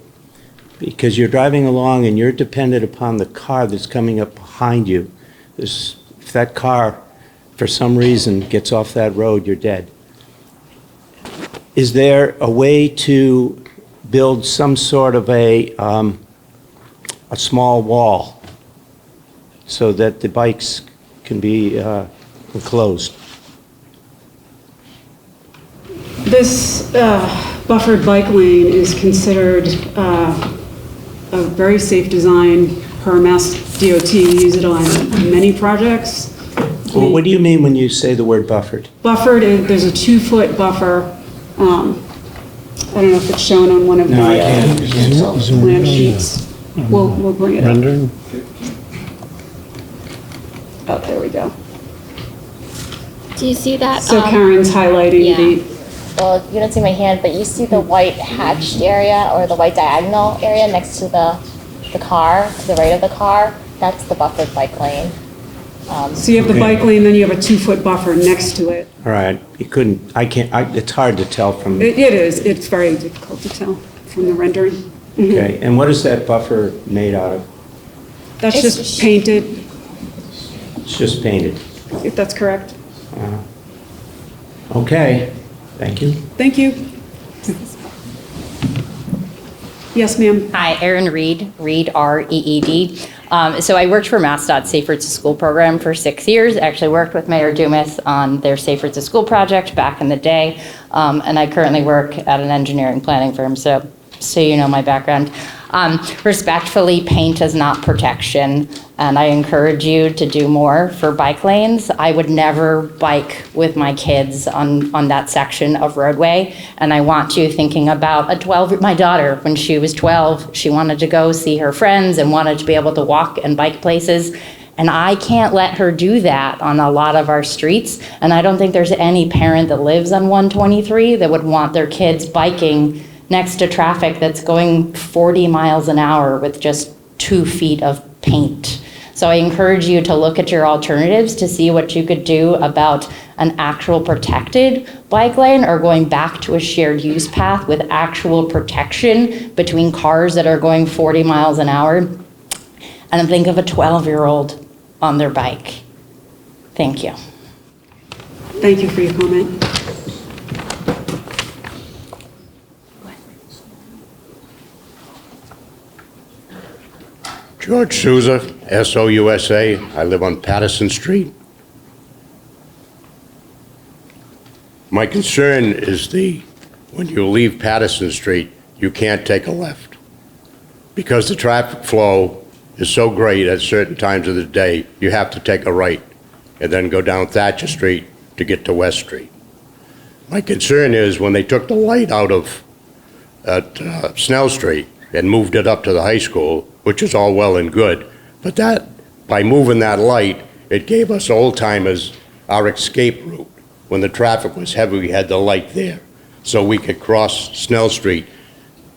S11: Because you're driving along and you're dependent upon the car that's coming up behind you. If that car, for some reason, gets off that road, you're dead. Is there a way to build some sort of a small wall so that the bikes can be enclosed?
S1: This buffered bike lane is considered a very safe design per Mass DOT. We use it on many projects.
S11: Well, what do you mean when you say the word buffered?
S1: Buffered, there's a 2-foot buffer. I don't know if it's shown on one of the plan sheets. We'll bring it up.
S3: Rendering?
S1: Oh, there we go.
S12: Do you see that?
S1: So Karen's highlighting
S12: yeah.
S1: the,
S12: Well, you don't see my hand, but you see the white hatched area or the white diagonal area next to the car, to the right of the car. That's the buffered bike lane.
S1: so you have the bike lane, then you have a 2-foot buffer next to it.
S11: All right, it's hard to tell from,
S1: It is, it's very difficult to tell from the rendering.
S11: okay, and what is that buffer made out of?
S1: That's
S12: It's
S1: just painted,
S11: It's just painted.
S1: if that's correct.
S11: Okay, thank you.
S1: Thank you. Yes, ma'am.
S13: Hi, Erin Reed, Reed, R-E-E-D. So I worked for MassDOT Safe Routes to School program for 6 years. Actually worked with Mayor Dumas on their Safe Routes to School project back in the day. And I currently work at an engineering planning firm, so you know my background. Respectfully, paint is not protection, and I encourage you to do more for bike lanes. I would never bike with my kids on that section of roadway, and I want you thinking about my daughter, when she was 12, she wanted to go see her friends and wanted to be able to walk and bike places, and I can't let her do that on a lot of our streets, and I don't think there's any parent that lives on 123 that would want their kids biking next to traffic that's going 40 miles an hour with just 2 feet of paint. So I encourage you to look at your alternatives to see what you could do about an actual protected bike lane or going back to a shared use path with actual protection between cars that are going 40 miles an hour. And think of a 12-year-old on their bike. Thank you.
S1: Thank you for your comment.
S14: George Souza, S-O-U-S-A. I live on Patterson Street. My concern is when you leave Patterson Street, you can't take a left. Because the traffic flow is so great at certain times of the day, you have to take a right and then go down Thatcher Street to get to West Street. My concern is when they took the light out of Snell Street and moved it up to the high school, which is all well and good, but by moving that light, it gave us old-timers our escape route. When the traffic was heavy, we had the light there, so we could cross Snell Street,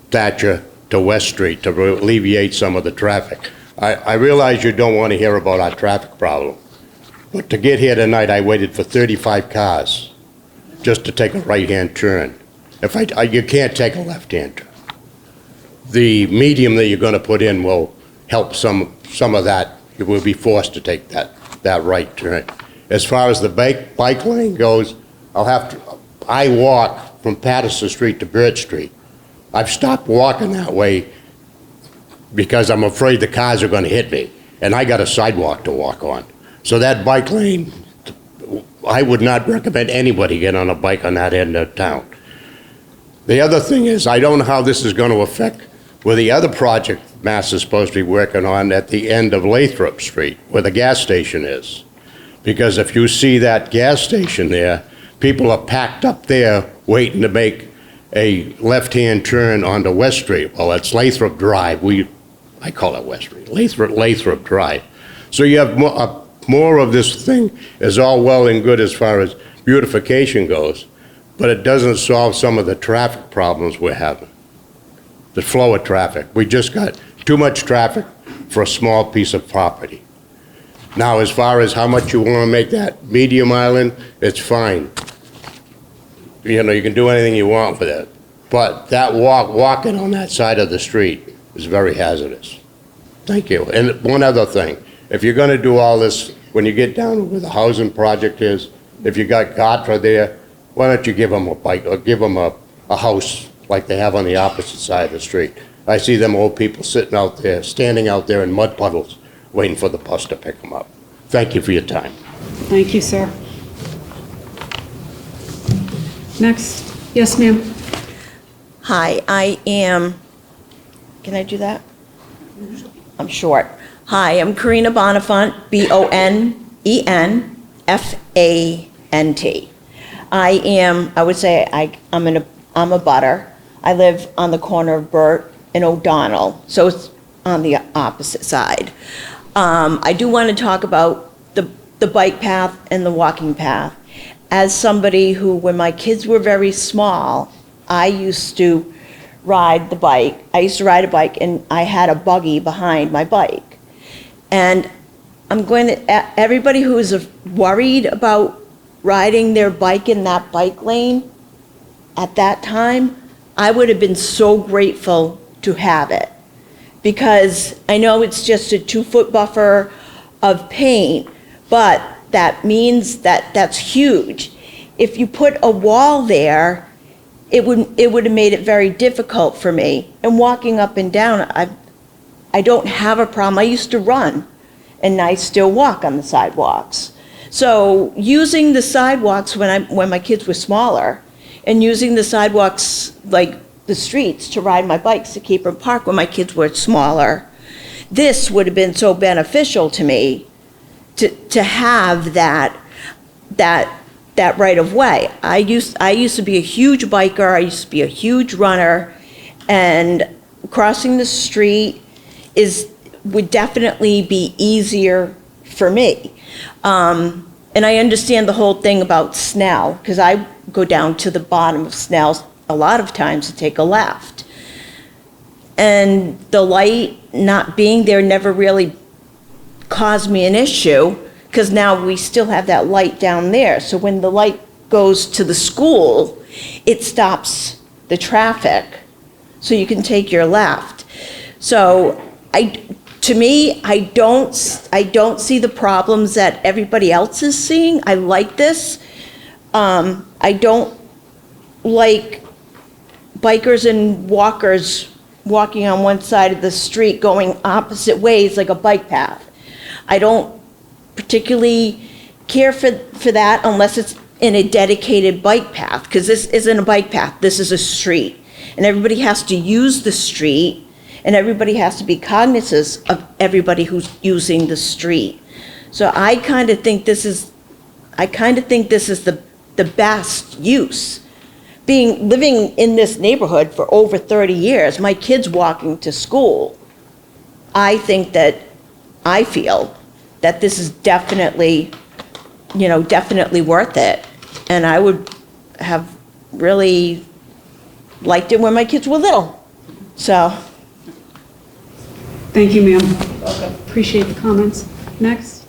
S14: Thatcher to West Street to alleviate some of the traffic. I realize you don't want to hear about our traffic problem, but to get here tonight, I waited for 35 cars just to take a right-hand turn. You can't take a left-hand turn. The medium that you're going to put in will help some of that. You will be forced to take that right turn. As far as the bike lane goes, I walk from Patterson Street to Birch Street. I've stopped walking that way because I'm afraid the cars are going to hit me, and I got a sidewalk to walk on. So that bike lane, I would not recommend anybody get on a bike on that end of town. The other thing is, I don't know how this is going to affect with the other project Mass is supposed to be working on at the end of Lathrop Street, where the gas station is. Because if you see that gas station there, people are packed up there waiting to make a left-hand turn onto West Street. Well, it's Lathrop Drive. I call it West Street. Lathrop Drive. So you have more of this thing is all well and good as far as beautification goes, but it doesn't solve some of the traffic problems we're having. The flow of traffic. We just got too much traffic for a small piece of property. Now, as far as how much you want to make that medium island, it's fine. You know, you can do anything you want with it. But that walking on that side of the street is very hazardous. Thank you. And one other thing, if you're going to do all this, when you get down where the housing project is, if you got Gatra there, why don't you give them a bike or give them a house like they have on the opposite side of the street? I see them old people sitting out there, standing out there in mud puddles, waiting for the bus to pick them up. Thank you for your time.
S1: Thank you, sir. Next. Yes, ma'am.
S15: Hi, I am, can I do that? I'm short. Hi, I'm Karina Bonifant, Bonenfant. I would say I'm a butter. I live on the corner of Burt and O'Donnell, so it's on the opposite side. I do want to talk about the bike path and the walking path. As somebody who, when my kids were very small, I used to ride the bike. I used to ride a bike, and I had a buggy behind my bike. And everybody who is worried about riding their bike in that bike lane, at that time, I would have been so grateful to have it. Because I know it's just a 2-foot buffer of paint, but that means that's huge. If you put a wall there, it would have made it very difficult for me. And walking up and down, I don't have a problem. I used to run, and I still walk on the sidewalks. So using the sidewalks when my kids were smaller, and using the sidewalks like the streets to ride my bikes to keep them parked when my kids were smaller, this would have been so beneficial to me to have that right of way. I used to be a huge biker. I used to be a huge runner, and crossing the street would definitely be easier for me. And I understand the whole thing about Snell, because I go down to the bottom of Snell a lot of times to take a left. And the light not being there never really caused me an issue, because now we still have that light down there. So when the light goes to the school, it stops the traffic, so you can take your left. So to me, I don't see the problems that everybody else is seeing. I like this. I don't like bikers and walkers walking on one side of the street going opposite ways like a bike path. I don't particularly care for that unless it's in a dedicated bike path, because this isn't a bike path, this is a street. And everybody has to use the street, and everybody has to be cognizant of everybody who's using the street. So I kind of think this is the best use. Living in this neighborhood for over 30 years, my kids walking to school, I feel that this is definitely worth it. And I would have really liked it when my kids were little. So.
S1: Thank you, ma'am. Appreciate the comments. Next.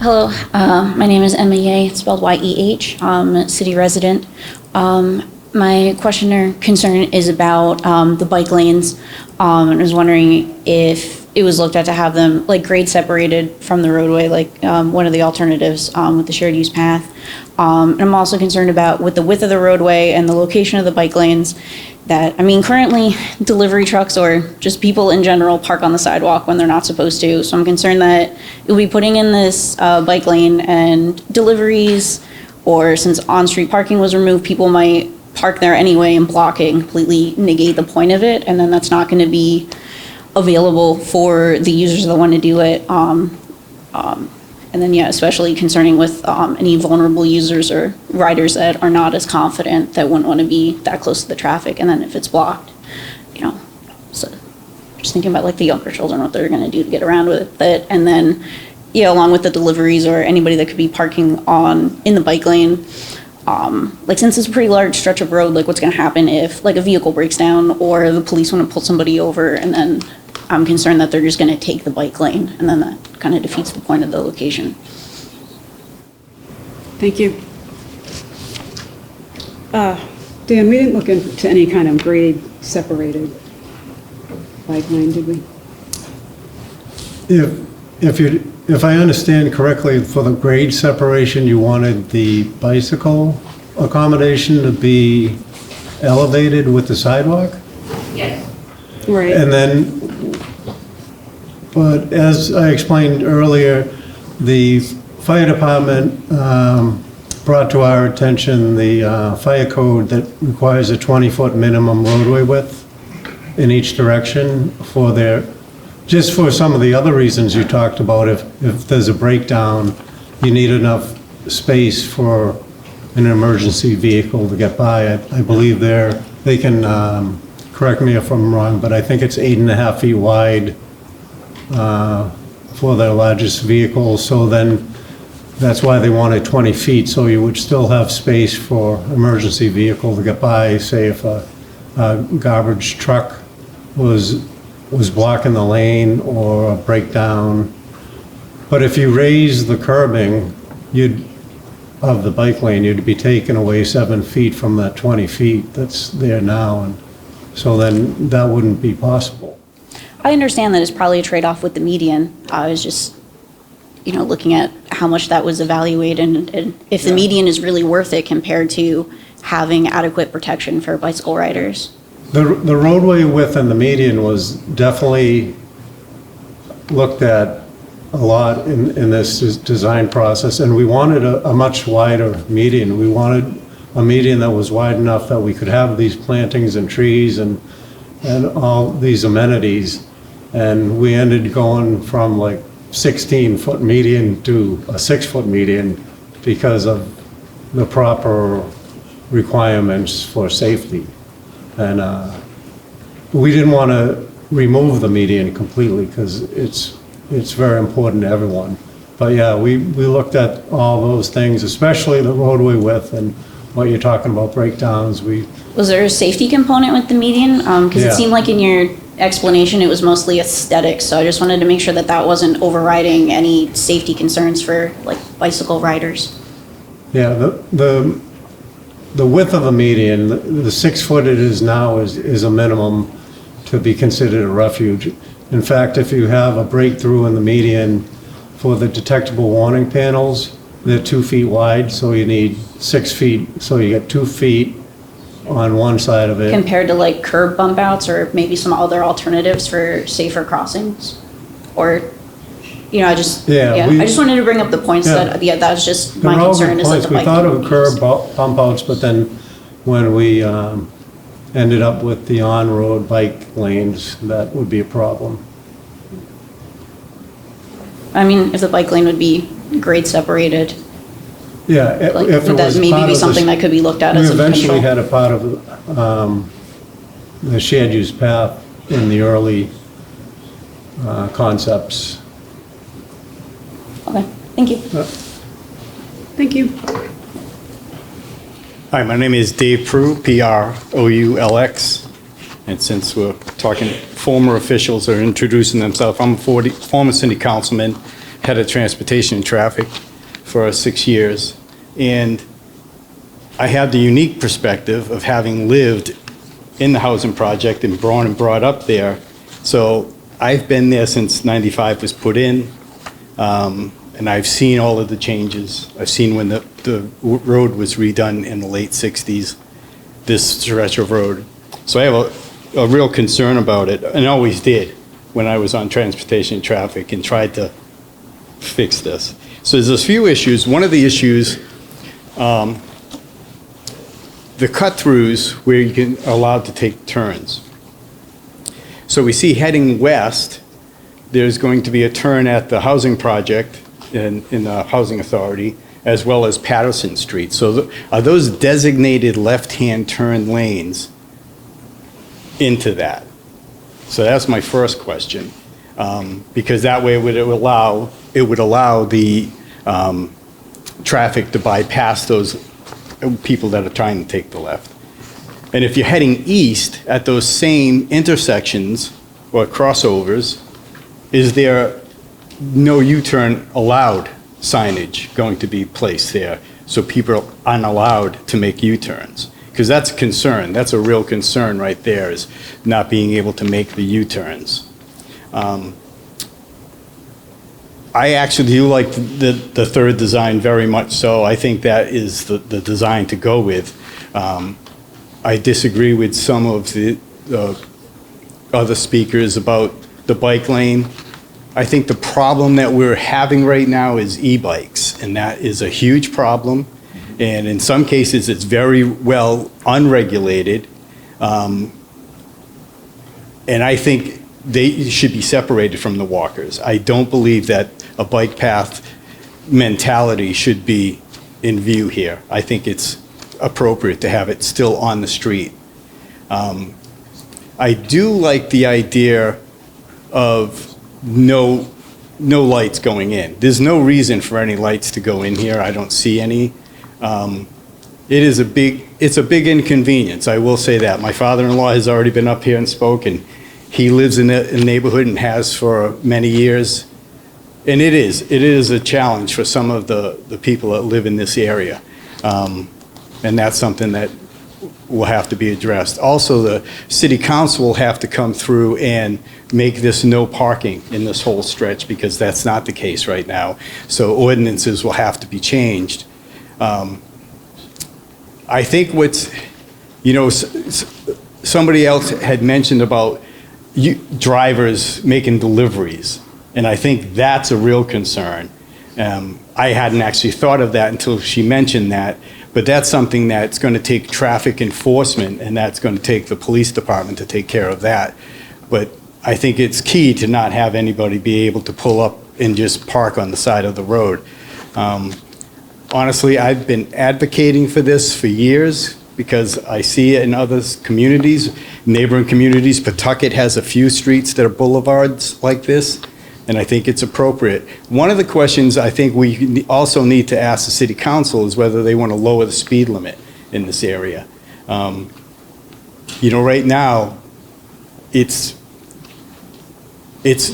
S16: Hello, my name is Emma Ye, it's spelled Y-E-H. I'm a city resident. My question or concern is about the bike lanes. And I was wondering if it was looked at to have them like grade separated from the roadway, like one of the alternatives with the shared use path. And I'm also concerned about with the width of the roadway and the location of the bike lanes that, currently delivery trucks or just people in general park on the sidewalk when they're not supposed to. So I'm concerned that you'll be putting in this bike lane and deliveries, or since on-street parking was removed, people might park there anyway and block it and completely negate the point of it. And then that's not going to be available for the users that want to do it. And then, especially concerning with any vulnerable users or riders that are not as confident, that wouldn't want to be that close to the traffic. And then if it's blocked, so just thinking about like the younger children, what they're going to do to get around with it. And then, along with the deliveries or anybody that could be parking in the bike lane, like since it's a pretty large stretch of road, like what's going to happen if like a vehicle breaks down or the police want to pull somebody over, and then I'm concerned that they're just going to take the bike lane, and then that kind of defeats the point of the location.
S1: Thank you. Dan, we didn't look into any kind of grade separated bike lane, did we?
S3: If I understand correctly, for the grade separation, you wanted the bicycle accommodation to be elevated with the sidewalk?
S1: Yes. Right.
S3: And then But as I explained earlier, the fire department brought to our attention the fire code that requires a 20-foot minimum roadway width in each direction for their, just for some of the other reasons you talked about. If there's a breakdown, you need enough space for an emergency vehicle to get by. I believe they can, correct me if I'm wrong, but I think it's 8.5 feet wide for their largest vehicle. So then that's why they wanted 20 feet, so you would still have space for emergency vehicle to get by, say if a garbage truck was blocking the lane or a breakdown. But if you raise the curbing, of the bike lane, you'd be taking away 7 feet from that 20 feet that's there now, and so then that wouldn't be possible.
S16: I understand that it's probably a trade-off with the median. I was just, looking at how much that was evaluated and if the median is really worth it compared to having adequate protection for bicycle riders.
S3: The roadway width and the median was definitely looked at a lot in this design process, and we wanted a much wider median. We wanted a median that was wide enough that we could have these plantings and trees and all these amenities, and we ended going from like 16-foot median to a 6-foot median because of the proper requirements for safety. And we didn't want to remove the median completely because it's very important to everyone. But yeah, we looked at all those things, especially the roadway width and what you're talking about, breakdowns.
S16: Was there a safety component with the median? Because
S3: Yeah.
S16: it seemed like in your explanation it was mostly aesthetics, so I just wanted to make sure that that wasn't overriding any safety concerns for like bicycle riders.
S3: Yeah, the width of the median, the 6 foot it is now is a minimum to be considered a refuge. In fact, if you have a breakthrough in the median for the detectable warning panels, they're 2 feet wide, so you need 6 feet, so you get 2 feet on one side of it.
S16: Compared to like curb bump outs or maybe some other alternatives for safer crossings? Or, I just wanted to bring up the points that was just my concern is that the
S3: We
S16: bike.
S3: thought of curb bump outs, but then when we ended up with the on-road bike lanes, that would be a problem.
S16: I mean, if the bike lane would be grade separated,
S3: Yeah,
S16: like,
S3: if it
S16: would that
S3: was
S16: maybe
S3: part
S16: be
S3: of the-
S16: something that could be looked at as a
S3: We eventually
S16: potential?
S3: had a part of the shared use path in the early concepts.
S16: Okay, thank you.
S1: Thank you.
S17: Hi, my name is Dave Prue, Proulx. And since we're talking, former officials are introducing themselves, I'm a former city councilman, head of transportation and traffic for 6 years. And I had the unique perspective of having lived in the housing project and born and brought up there. So I've been there since 95 was put in. And I've seen all of the changes. I've seen when the road was redone in the late 60s, this stretch of road. So I have a real concern about it, and always did when I was on transportation and traffic and tried to fix this. So there's a few issues. One of the issues, the cut-throughs where you can are allowed to take turns. So we see heading west, there's going to be a turn at the housing project in the Housing Authority, as well as Patterson Street. So are those designated left-hand turn lanes into that? So that's my first question, because that way it would allow the traffic to bypass those people that are trying to take the left. And if you're heading east at those same intersections or crossovers, is there no U-turn allowed signage going to be placed there so people aren't allowed to make U-turns? Because that's a concern. That's a real concern right there, is not being able to make the U-turns. I actually do like the third design very much so. I think that is the design to go with. I disagree with some of the other speakers about the bike lane. I think the problem that we're having right now is e-bikes, and that is a huge problem. And in some cases, it's very well unregulated. And I think they should be separated from the walkers. I don't believe that a bike path mentality should be in view here. I think it's appropriate to have it still on the street. I do like the idea of no lights going in. There's no reason for any lights to go in here. I don't see any. It's a big inconvenience, I will say that. My father-in-law has already been up here and spoke, and he lives in the neighborhood and has for many years. And it is a challenge for some of the people that live in this area. And that's something that will have to be addressed. Also, the city council will have to come through and make this no parking in this whole stretch, because that's not the case right now. So ordinances will have to be changed. I think somebody else had mentioned about drivers making deliveries, and I think that's a real concern. I hadn't actually thought of that until she mentioned that, but that's something that's going to take traffic enforcement, and that's going to take the police department to take care of that. But I think it's key to not have anybody be able to pull up and just park on the side of the road. Honestly, I've been advocating for this for years because I see it in other communities, neighboring communities. Pawtucket has a few streets that are boulevards like this, and I think it's appropriate. One of the questions I think we also need to ask the city council is whether they want to lower the speed limit in this area. Right now, it's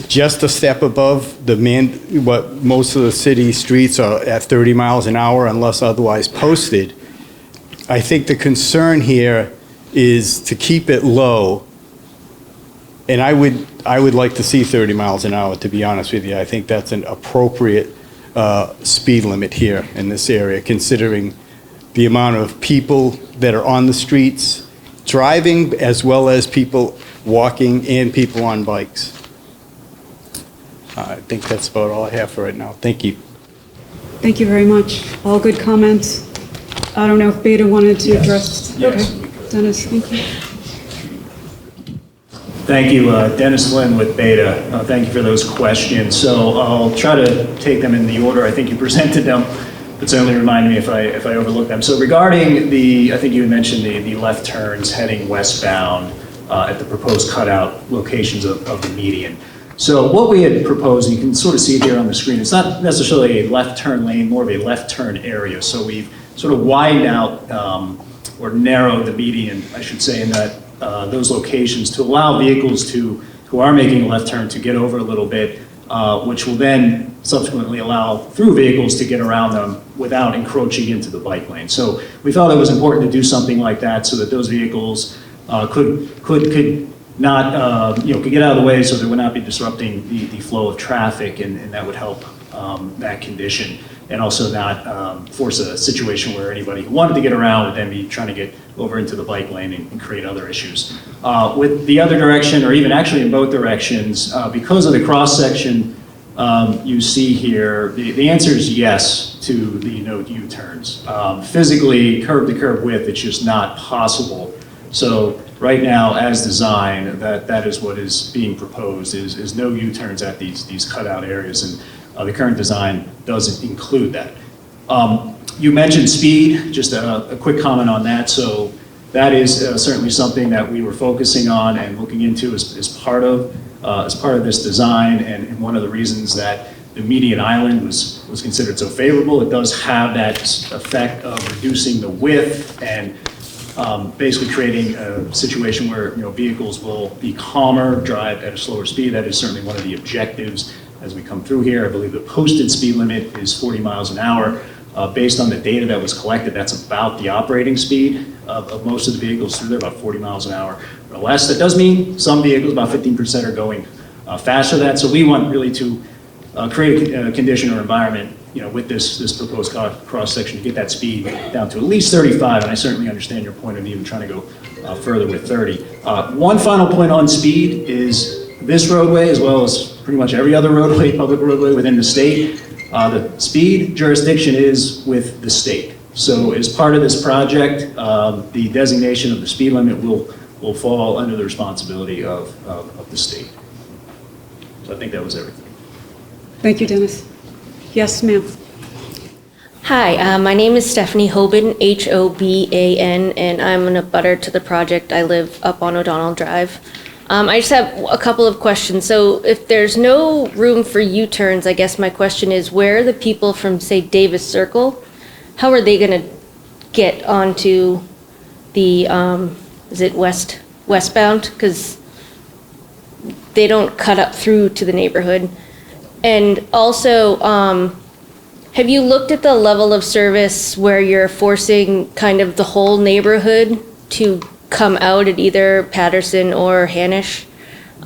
S17: just a step above what most of the city streets are at 30 miles an hour unless otherwise posted. I think the concern here is to keep it low, and I would like to see 30 miles an hour, to be honest with you. I think that's an appropriate speed limit here in this area, considering the amount of people that are on the streets driving, as well as people walking and people on bikes. I think that's about all I have for right now. Thank you.
S1: Thank you very much. All good comments. I don't know if Beta wanted to address.
S18: Yes,
S1: Okay. Dennis, thank you.
S18: Thank you, Dennis Lynn with Beta. Thank you for those questions. So I'll try to take them in the order I think you presented them, but certainly remind me if I overlook them. So regarding I think you had mentioned the left turns heading westbound at the proposed cutout locations of the median. So what we had proposed, and you can sort of see it here on the screen, it's not necessarily a left turn lane, more of a left turn area. So we've sort of widened out or narrowed the median, I should say, in that those locations to allow vehicles who are making a left turn to get over a little bit, which will then subsequently allow through vehicles to get around them without encroaching into the bike lane. So we felt it was important to do something like that so that those vehicles could not, could get out of the way so they would not be disrupting the flow of traffic, and that would help that condition, and also not force a situation where anybody who wanted to get around would then be trying to get over into the bike lane and create other issues. With the other direction, or even actually in both directions, because of the cross-section you see here, the answer is yes to the no U-turns. Physically, curb-to-curb width, it's just not possible. So right now, as designed, that is what is being proposed, is no U-turns at these cutout areas, and the current design doesn't include that. You mentioned speed, just a quick comment on that. So that is certainly something that we were focusing on and looking into as part of this design, and one of the reasons that the median island was considered so favorable. It does have that effect of reducing the width and basically creating a situation where vehicles will be calmer, drive at a slower speed. That is certainly one of the objectives as we come through here. I believe the posted speed limit is 40 miles an hour. Based on the data that was collected, that's about the operating speed of most of the vehicles through there, about 40 miles an hour or less. That does mean some vehicles, about 15%, are going faster than that. So we want really to create a condition or environment, with this proposed cross-section to get that speed down to at least 35, and I certainly understand your point of even trying to go further with 30. One final point on speed is this roadway, as well as pretty much every other roadway, public roadway within the state, the speed jurisdiction is with the state. So as part of this project, the designation of the speed limit will fall under the responsibility of the state. So I think that was everything.
S1: Thank you, Dennis. Yes, ma'am.
S19: Hi, my name is Stephanie Hoban, Hoban, and I'm an abutter to the project. I live up on O'Donnell Drive. I just have a couple of questions. So if there's no room for U-turns, I guess my question is, where are the people from, say, Davis Circle? How are they going to get onto the, is it westbound? Because they don't cut up through to the neighborhood. And also, have you looked at the level of service where you're forcing kind of the whole neighborhood to come out at either Patterson or Hanish?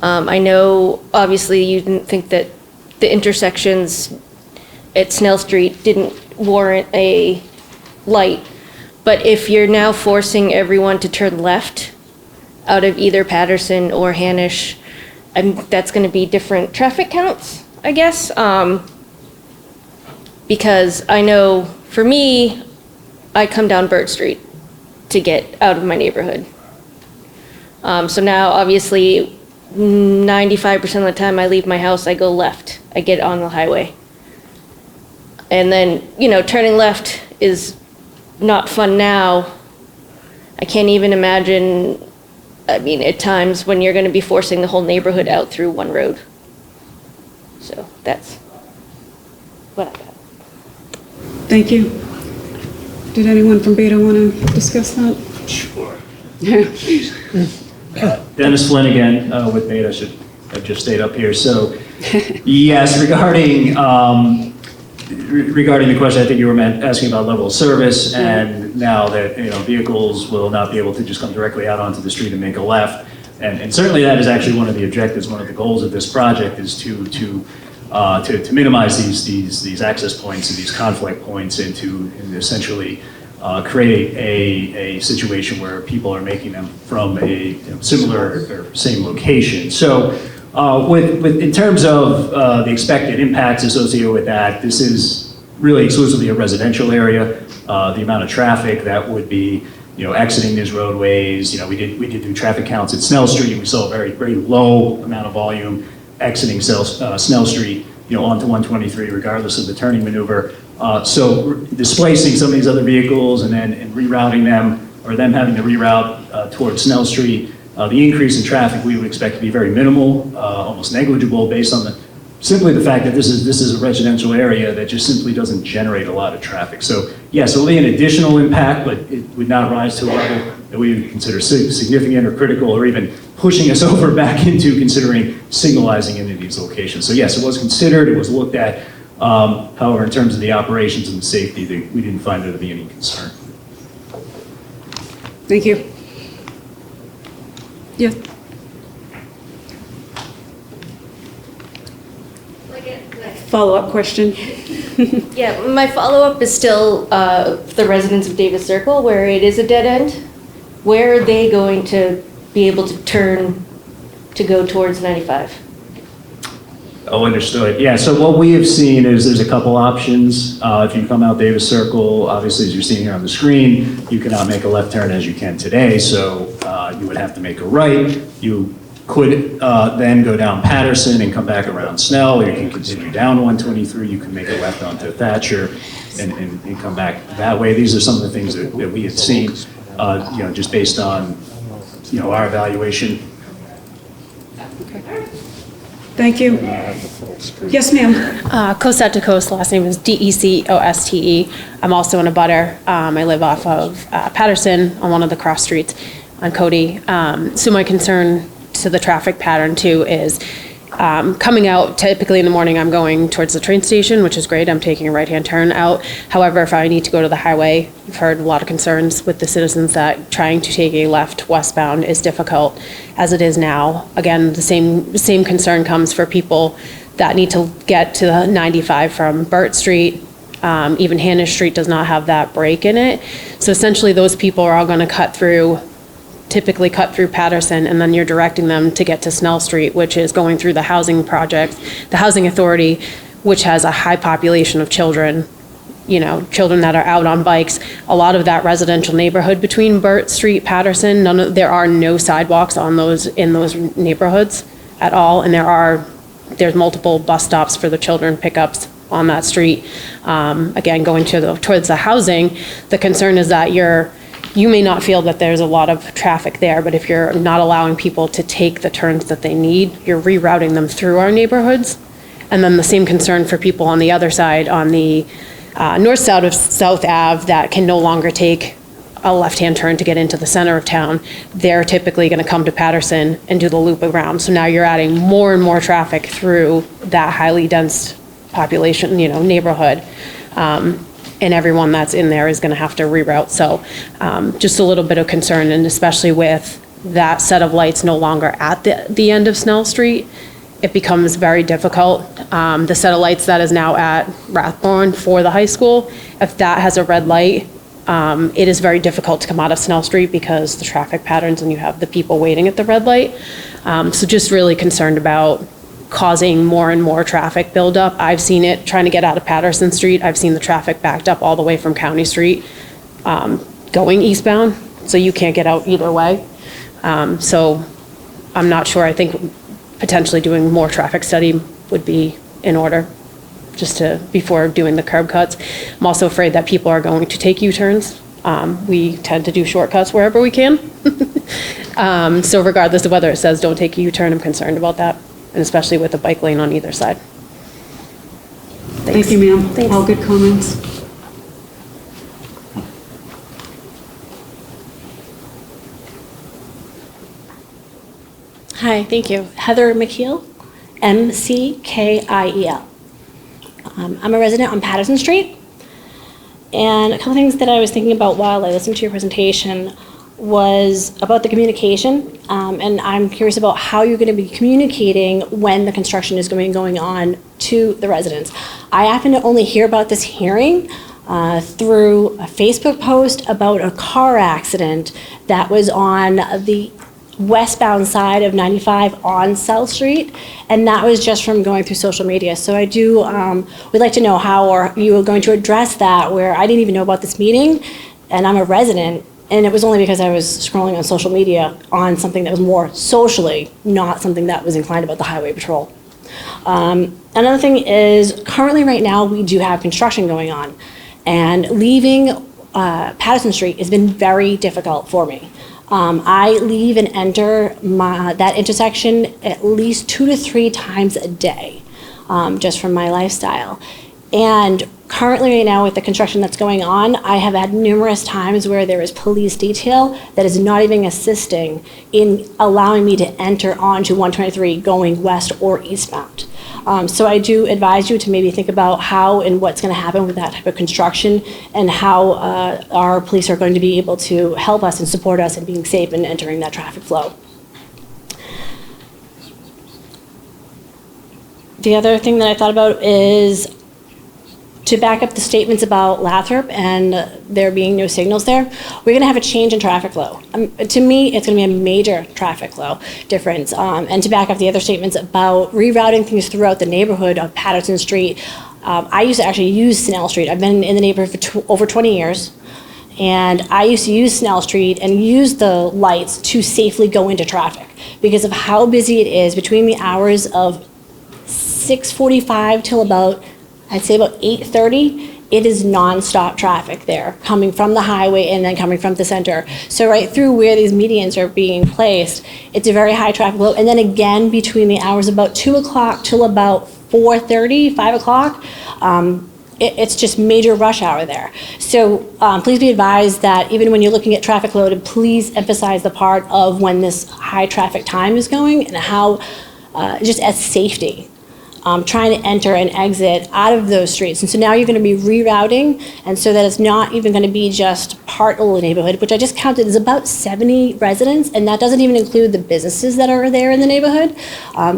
S19: I know, obviously, you didn't think that the intersections at Snell Street didn't warrant a light, but if you're now forcing everyone to turn left out of either Patterson or Hanish, that's going to be different traffic counts, I guess. Because I know, for me, I come down Burt Street to get out of my neighborhood. So now, obviously, 95% of the time I leave my house, I go left. I get on the highway. And then, turning left is not fun now. I can't even imagine, at times when you're going to be forcing the whole neighborhood out through one road. So that's what I got.
S1: Thank you. Did anyone from Beta want to discuss that?
S18: Sure. Dennis Flynn again with Beta, should have just stayed up here. So, yes, regarding the question, I think you were asking about level of service, and now that vehicles will not be able to just come directly out onto the street and make a left, and certainly that is actually one of the objectives, one of the goals of this project is to minimize these access points and these conflict points, and to essentially create a situation where people are making them from a similar or same location. So in terms of the expected impacts associated with that, this is really exclusively a residential area. The amount of traffic that would be exiting these roadways, we did do traffic counts at Snell Street. We saw a very, very low amount of volume exiting Snell Street, onto 123, regardless of the turning maneuver. So displacing some of these other vehicles and rerouting them, or them having to reroute towards Snell Street, the increase in traffic we would expect to be very minimal, almost negligible, based on simply the fact that this is a residential area that just simply doesn't generate a lot of traffic. So yes, it'll be an additional impact, but it would not rise to a level that we would consider significant or critical, or even pushing us over back into considering signalizing into these locations. So yes, it was considered, it was looked at. However, in terms of the operations and the safety, we didn't find there to be any concern.
S1: Thank you. Yeah. Follow-up question.
S19: Yeah, my follow-up is still the residents of Davis Circle, where it is a dead end. Where are they going to be able to turn to go towards 95?
S18: Oh, understood. Yeah, so what we have seen is there's a couple options. If you come out Davis Circle, obviously, as you're seeing here on the screen, you cannot make a left turn as you can today, so you would have to make a right. You could then go down Patterson and come back around Snell, or you can continue down 123. You can make a left onto Thatcher and come back that way. These are some of the things that we had seen, just based on, our evaluation.
S1: Thank you. Yes, ma'am.
S20: Coast to Coast, last name is Decoste. I'm also in a butter. I live off of Patterson on one of the cross streets on Cody. So my concern to the traffic pattern too is coming out, typically in the morning, I'm going towards the train station, which is great. I'm taking a right-hand turn out. However, if I need to go to the highway, I've heard a lot of concerns with the citizens that trying to take a left westbound is difficult as it is now. Again, the same concern comes for people that need to get to the 95 from Burt Street. Even Hanish Street does not have that break in it. So essentially those people are all going to cut through typically cut through Patterson, and then you're directing them to get to Snell Street, which is going through the housing project, the housing authority, which has a high population of children, children that are out on bikes. A lot of that residential neighborhood between Burt Street, Patterson, there are no sidewalks in those neighborhoods at all, and there's multiple bus stops for the children pickups on that street. Again, going towards the housing, the concern is that you may not feel that there's a lot of traffic there, but if you're not allowing people to take the turns that they need, you're rerouting them through our neighborhoods. And then the same concern for people on the other side, on the north side of South Ave, that can no longer take a left-hand turn to get into the center of town. They're typically going to come to Patterson and do the loop around. So now you're adding more and more traffic through that highly dense population, neighborhood. And everyone that's in there is going to have to reroute. So just a little bit of concern, and especially with that set of lights no longer at the end of Snell Street, it becomes very difficult. The set of lights that is now at Rathborne for the high school, if that has a red light, it is very difficult to come out of Snell Street because the traffic patterns and you have the people waiting at the red light. So just really concerned about causing more and more traffic buildup. I've seen it trying to get out of Patterson Street. I've seen the traffic backed up all the way from County Street going eastbound, so you can't get out either way. So I'm not sure. I think potentially doing more traffic study would be in order, before doing the curb cuts. I'm also afraid that people are going to take U-turns. We tend to do shortcuts wherever we can. So regardless of whether it says don't take a U-turn, I'm concerned about that, and especially with the bike lane on either side.
S1: Thank you, ma'am.
S20: Thanks.
S1: All good comments.
S21: Hi, thank you. Heather McKeel, McKiel. I'm a resident on Patterson Street. And a couple things that I was thinking about while I listened to your presentation was about the communication. And I'm curious about how you're going to be communicating when the construction is going on to the residents. I happen to only hear about this hearing through a Facebook post about a car accident that was on the westbound side of 95 on South Street, and that was just from going through social media. So I do would like to know how you are going to address that, where I didn't even know about this meeting, and I'm a resident, and it was only because I was scrolling on social media on something that was more socially, not something that was inclined about the highway patrol. Another thing is, currently right now we do have construction going on, and leaving Patterson Street has been very difficult for me. I leave and enter that intersection at least 2 to 3 times a day, just from my lifestyle. And currently right now with the construction that's going on, I have had numerous times where there is police detail that is not even assisting in allowing me to enter onto 123 going west or eastbound. So I do advise you to maybe think about how and what's going to happen with that type of construction, and how our police are going to be able to help us and support us in being safe and entering that traffic flow. The other thing that I thought about is to back up the statements about Lathrop and there being no signals there. We're going to have a change in traffic flow. To me, it's going to be a major traffic flow difference. And to back up the other statements about rerouting things throughout the neighborhood of Patterson Street, I used to actually use Snell Street. I've been in the neighborhood for over 20 years. And I used to use Snell Street and use the lights to safely go into traffic because of how busy it is between the hours of 6:45 till about, I'd say about 8:30, it is nonstop traffic there, coming from the highway and then coming from the center. So right through where these medians are being placed, it's a very high traffic flow. And then again, between the hours about 2 o'clock till about 4:30, 5 o'clock, it's just major rush hour there. So please be advised that even when you're looking at traffic load, please emphasize the part of when this high traffic time is going and how, just as safety. Trying to enter and exit out of those streets. And so now you're going to be rerouting, and so that it's not even going to be just part of the neighborhood, which I just counted is about 70 residents, and that doesn't even include the businesses that are there in the neighborhood.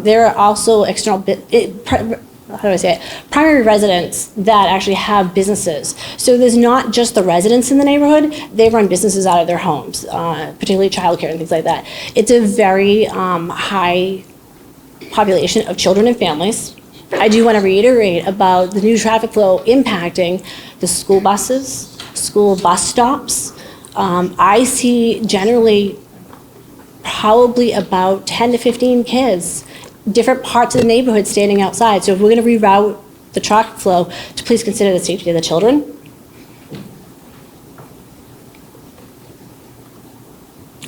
S21: There are also external how do I say it, primary residents that actually have businesses. So there's not just the residents in the neighborhood, they run businesses out of their homes, particularly childcare and things like that. It's a very high population of children and families. I do want to reiterate about the new traffic flow impacting the school buses, school bus stops. I see generally probably about 10 to 15 kids, different parts of the neighborhood standing outside. So if we're going to reroute the traffic flow, to please consider the safety of the children.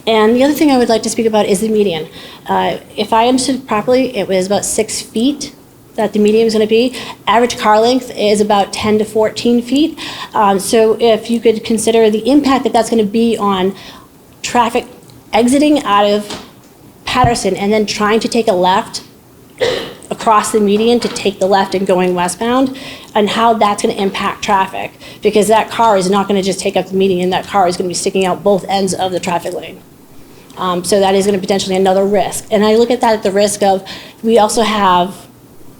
S21: And the other thing I would like to speak about is the median. If I understood properly, it was about 6 feet that the median is going to be. Average car length is about 10 to 14 feet. So if you could consider the impact that that's going to be on traffic exiting out of Patterson and then trying to take a left across the median to take the left and going westbound, and how that's going to impact traffic, because that car is not going to just take up the median, that car is going to be sticking out both ends of the traffic lane. So that is going to potentially another risk. And I look at that at the risk of, we also have,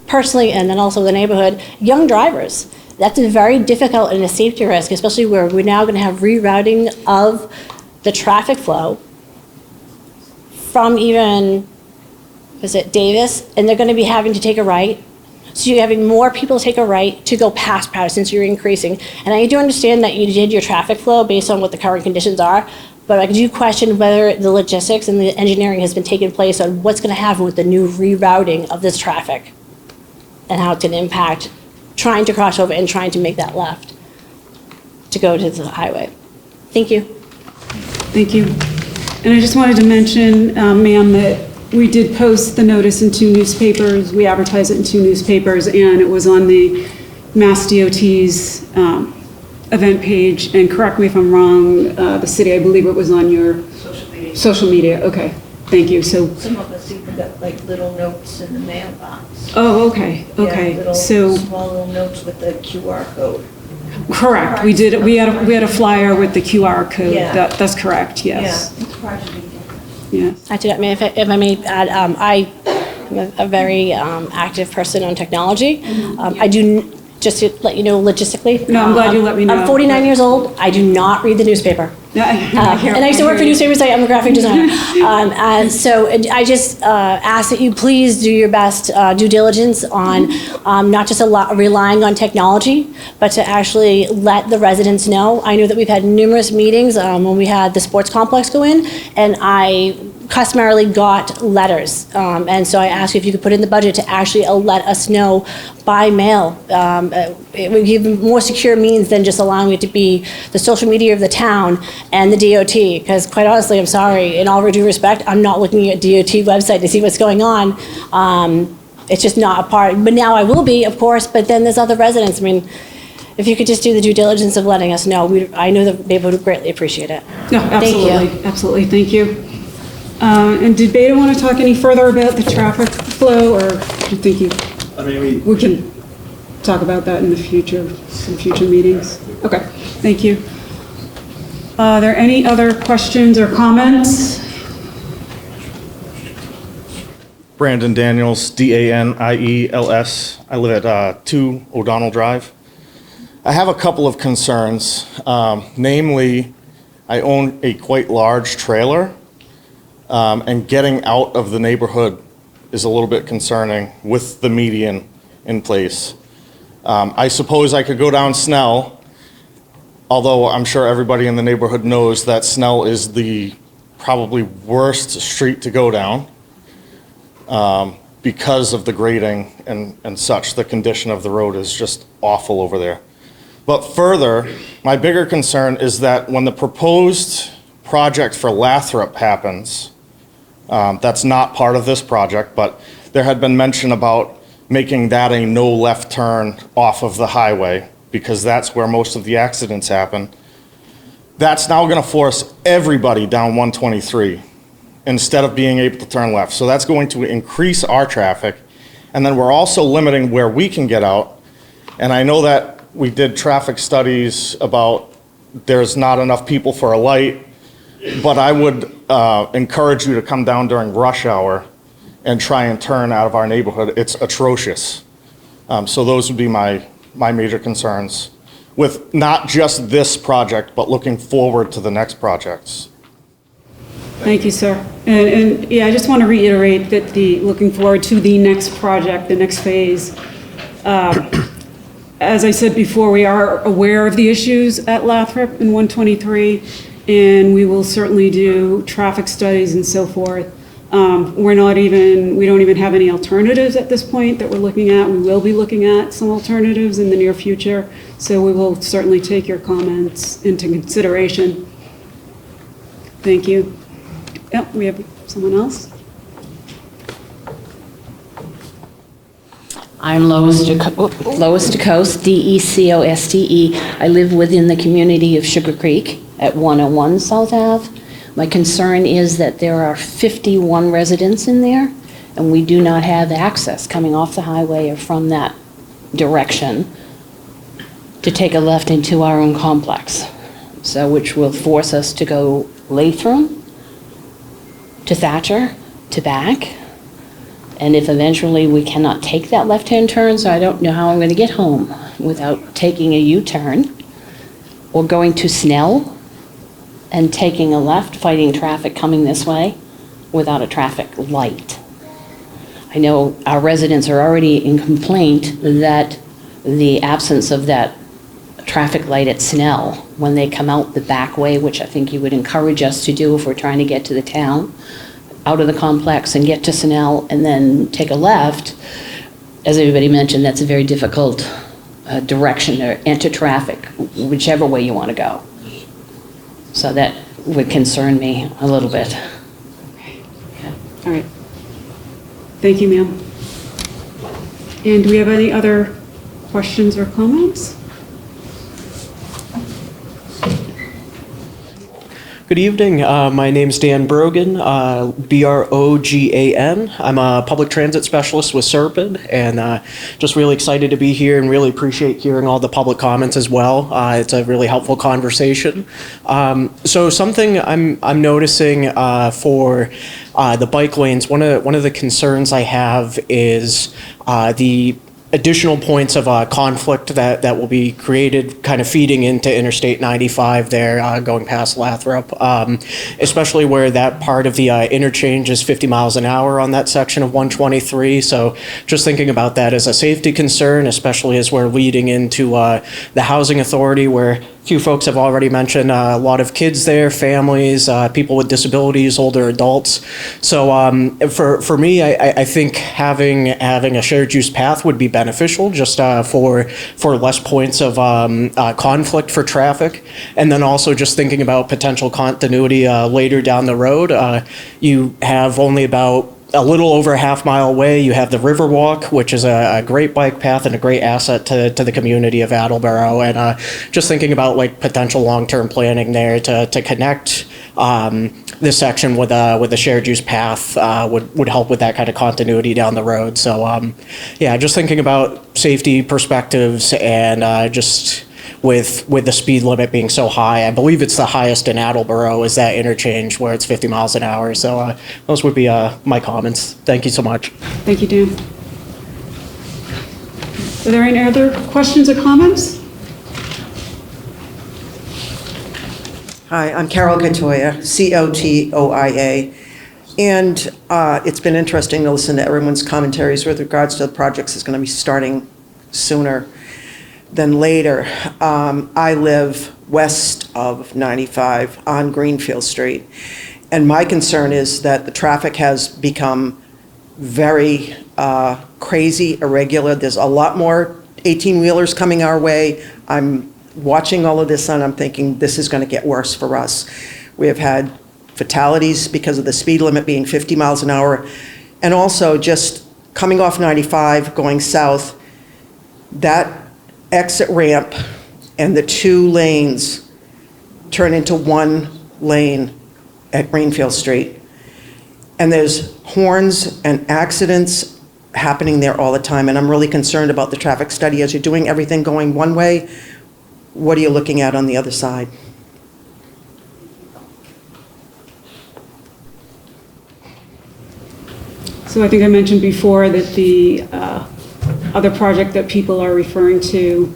S21: personally, and then also the neighborhood, young drivers. That's a very difficult and a safety risk, especially where we're now going to have rerouting of the traffic flow from even, is it Davis, and they're going to be having to take a right. So you're having more people take a right to go past Patterson, so you're increasing. And I do understand that you did your traffic flow based on what the current conditions are, but I do question whether the logistics and the engineering has been taking place on what's going to happen with the new rerouting of this traffic and how it's going to impact trying to cross over and trying to make that left to go to the highway. Thank you.
S1: Thank you. And I just wanted to mention, ma'am, that we did post the notice in 2 newspapers. We advertised it in 2 newspapers, and it was on the MassDOT's event page. And correct me if I'm wrong, the city, I believe it was on your social media. Okay, thank you. So
S2: some of us even got like little notes in the mailbox.
S1: Oh, okay, okay.
S2: Yeah, little,
S1: So
S2: small little notes with the QR code.
S1: correct. We did. We had a flyer with the QR code.
S2: Yeah.
S1: That's correct. Yes.
S2: Yeah, it's partially different.
S1: Yes.
S21: I do that. If I may add, I am a very active person on technology. I do, just to let you know logistically.
S1: No, I'm glad you let me know.
S21: I'm 49 years old. I do not read the newspaper.
S1: Yeah,
S21: And I used to work for newspapers. I'm a graphic designer. So I just ask that you please do your best due diligence on not just relying on technology, but to actually let the residents know. I know that we've had numerous meetings when we had the sports complex go in, and I customarily got letters. And so I asked you if you could put in the budget to actually let us know by mail. It would give more secure means than just allowing it to be the social media of the town and the DOT, because quite honestly, I'm sorry, in all due respect, I'm not looking at DOT website to see what's going on. It's just not a part, but now I will be, of course, but then there's other residents. I mean, if you could just do the due diligence of letting us know, I know the neighborhood would greatly appreciate it.
S1: No, absolutely.
S21: Thank you.
S1: Absolutely. Thank you. And did Beta want to talk any further about the traffic flow, or do you think we can talk about that in the future, in future meetings? Okay, thank you. Are there any other questions or comments?
S22: Brandon Daniels, Daniels. I live at 2 O'Donnell Drive. I have a couple of concerns. Namely, I own a quite large trailer, and getting out of the neighborhood is a little bit concerning with the median in place. I suppose I could go down Snell, although I'm sure everybody in the neighborhood knows that Snell is the probably worst street to go down because of the grading and such. The condition of the road is just awful over there. But further, my bigger concern is that when the proposed project for Lathrop happens, that's not part of this project, but there had been mention about making that a no left turn off of the highway, because that's where most of the accidents happen. That's now going to force everybody down 123 instead of being able to turn left. So that's going to increase our traffic. And then we're also limiting where we can get out. And I know that we did traffic studies about there's not enough people for a light, but I would encourage you to come down during rush hour and try and turn out of our neighborhood. It's atrocious. So those would be my major concerns with not just this project, but looking forward to the next projects.
S1: Thank you, sir. And yeah, I just want to reiterate that looking forward to the next project, the next phase. As I said before, we are aware of the issues at Lathrop and 123, and we will certainly do traffic studies and so forth. We don't even have any alternatives at this point that we're looking at. We will be looking at some alternatives in the near future, so we will certainly take your comments into consideration. Thank you. Yep, we have someone else.
S4: I'm Lois DeCoste, D-E-C-O-S-T-E. I live within the community of Sugar Creek at 101 South Ave. My concern is that there are 51 residents in there, and we do not have access coming off the highway or from that direction to take a left into our own complex. So, which will force us to go Latham, to Thatcher, to back. And if eventually we cannot take that left-hand turn, so I don't know how I'm going to get home without taking a U-turn, or going to Snell and taking a left, fighting traffic coming this way without a traffic light. I know our residents are already in complaint that the absence of that traffic light at Snell when they come out the back way, which I think you would encourage us to do if we're trying to get to the town, out of the complex and get to Snell and then take a left. As everybody mentioned, that's a very difficult direction to enter traffic, whichever way you want to go. So that would concern me a little bit.
S1: All right. Thank you, ma'am. And do we have any other questions or comments?
S5: Good evening. My name's Dan Brogan, B-R-O-G-A-N. I'm a public transit specialist with Serpent, and just really excited to be here and really appreciate hearing all the public comments as well. It's a really helpful conversation. So something I'm noticing for the bike lanes, one of the concerns I have is the additional points of conflict that will be created, kind of feeding into Interstate 95 there, going past Lathrop, especially where that part of the interchange is 50 miles an hour on that section of 123. So just thinking about that as a safety concern, especially as we're leading into the housing authority, where few folks have already mentioned a lot of kids there, families, people with disabilities, older adults. So for me, I think having a shared use path would be beneficial, just for less points of conflict for traffic. And then also just thinking about potential continuity later down the road. You have only about a little over a half mile away, you have the Riverwalk, which is a great bike path and a great asset to the community of Attleboro. And just thinking about like potential long-term planning there to connect this section with a shared use path would help with that kind of continuity down the road. So yeah, just thinking about safety perspectives and just with the speed limit being so high. I believe it's the highest in Attleboro is that interchange where it's 50 miles an hour. So those would be my comments. Thank you so much.
S1: Thank you, Dan. Are there any other questions or comments?
S23: Hi, I'm Carol Gatoya, C-O-T-O-I-A. And it's been interesting to listen to everyone's commentaries with regards to the projects that's going to be starting sooner than later. I live west of 95 on Greenfield Street. And my concern is that the traffic has become very crazy, irregular. There's a lot more 18-wheelers coming our way. I'm watching all of this and I'm thinking this is going to get worse for us. We have had fatalities because of the speed limit being 50 miles an hour. And also just coming off 95, going south, that exit ramp and the 2 lanes turn into 1 lane at Greenfield Street. And there's horns and accidents happening there all the time. And I'm really concerned about the traffic study. As you're doing everything going one way, what are you looking at on the other side?
S1: So I think I mentioned before that the other project that people are referring to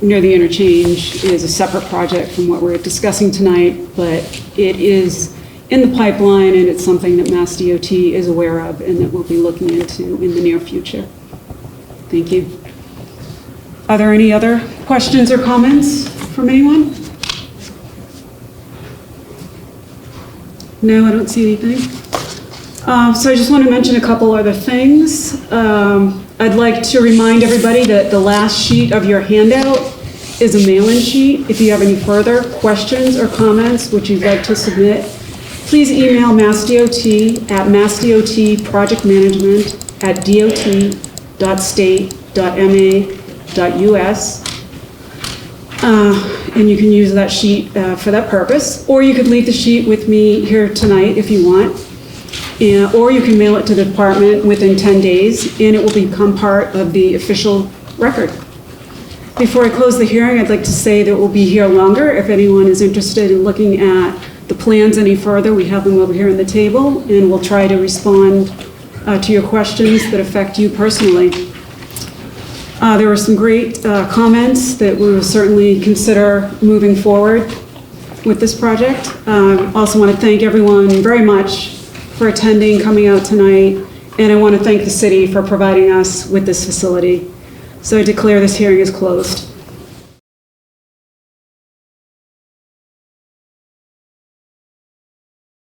S1: near the interchange is a separate project from what we're discussing tonight, but it is in the pipeline, and it's something that MassDOT is aware of and that we'll be looking into in the near future. Thank you. Are there any other questions or comments from anyone? No, I don't see anything. So I just want to mention a couple other things. I'd like to remind everybody that the last sheet of your handout is a mail-in sheet. If you have any further questions or comments which you'd like to submit, please email MassDOT at massdot.state.ma.us. And you can use that sheet for that purpose. Or you could leave the sheet with me here tonight if you want. Or you can mail it to the department within 10 days, and it will become part of the official record. Before I close the hearing, I'd like to say that we'll be here longer. If anyone is interested in looking at the plans any further, we have them over here on the table, and we'll try to respond to your questions that affect you personally. There were some great comments that we will certainly consider moving forward with this project. Also want to thank everyone very much for attending, coming out tonight, and I want to thank the city for providing us with this facility. So I declare this hearing is closed.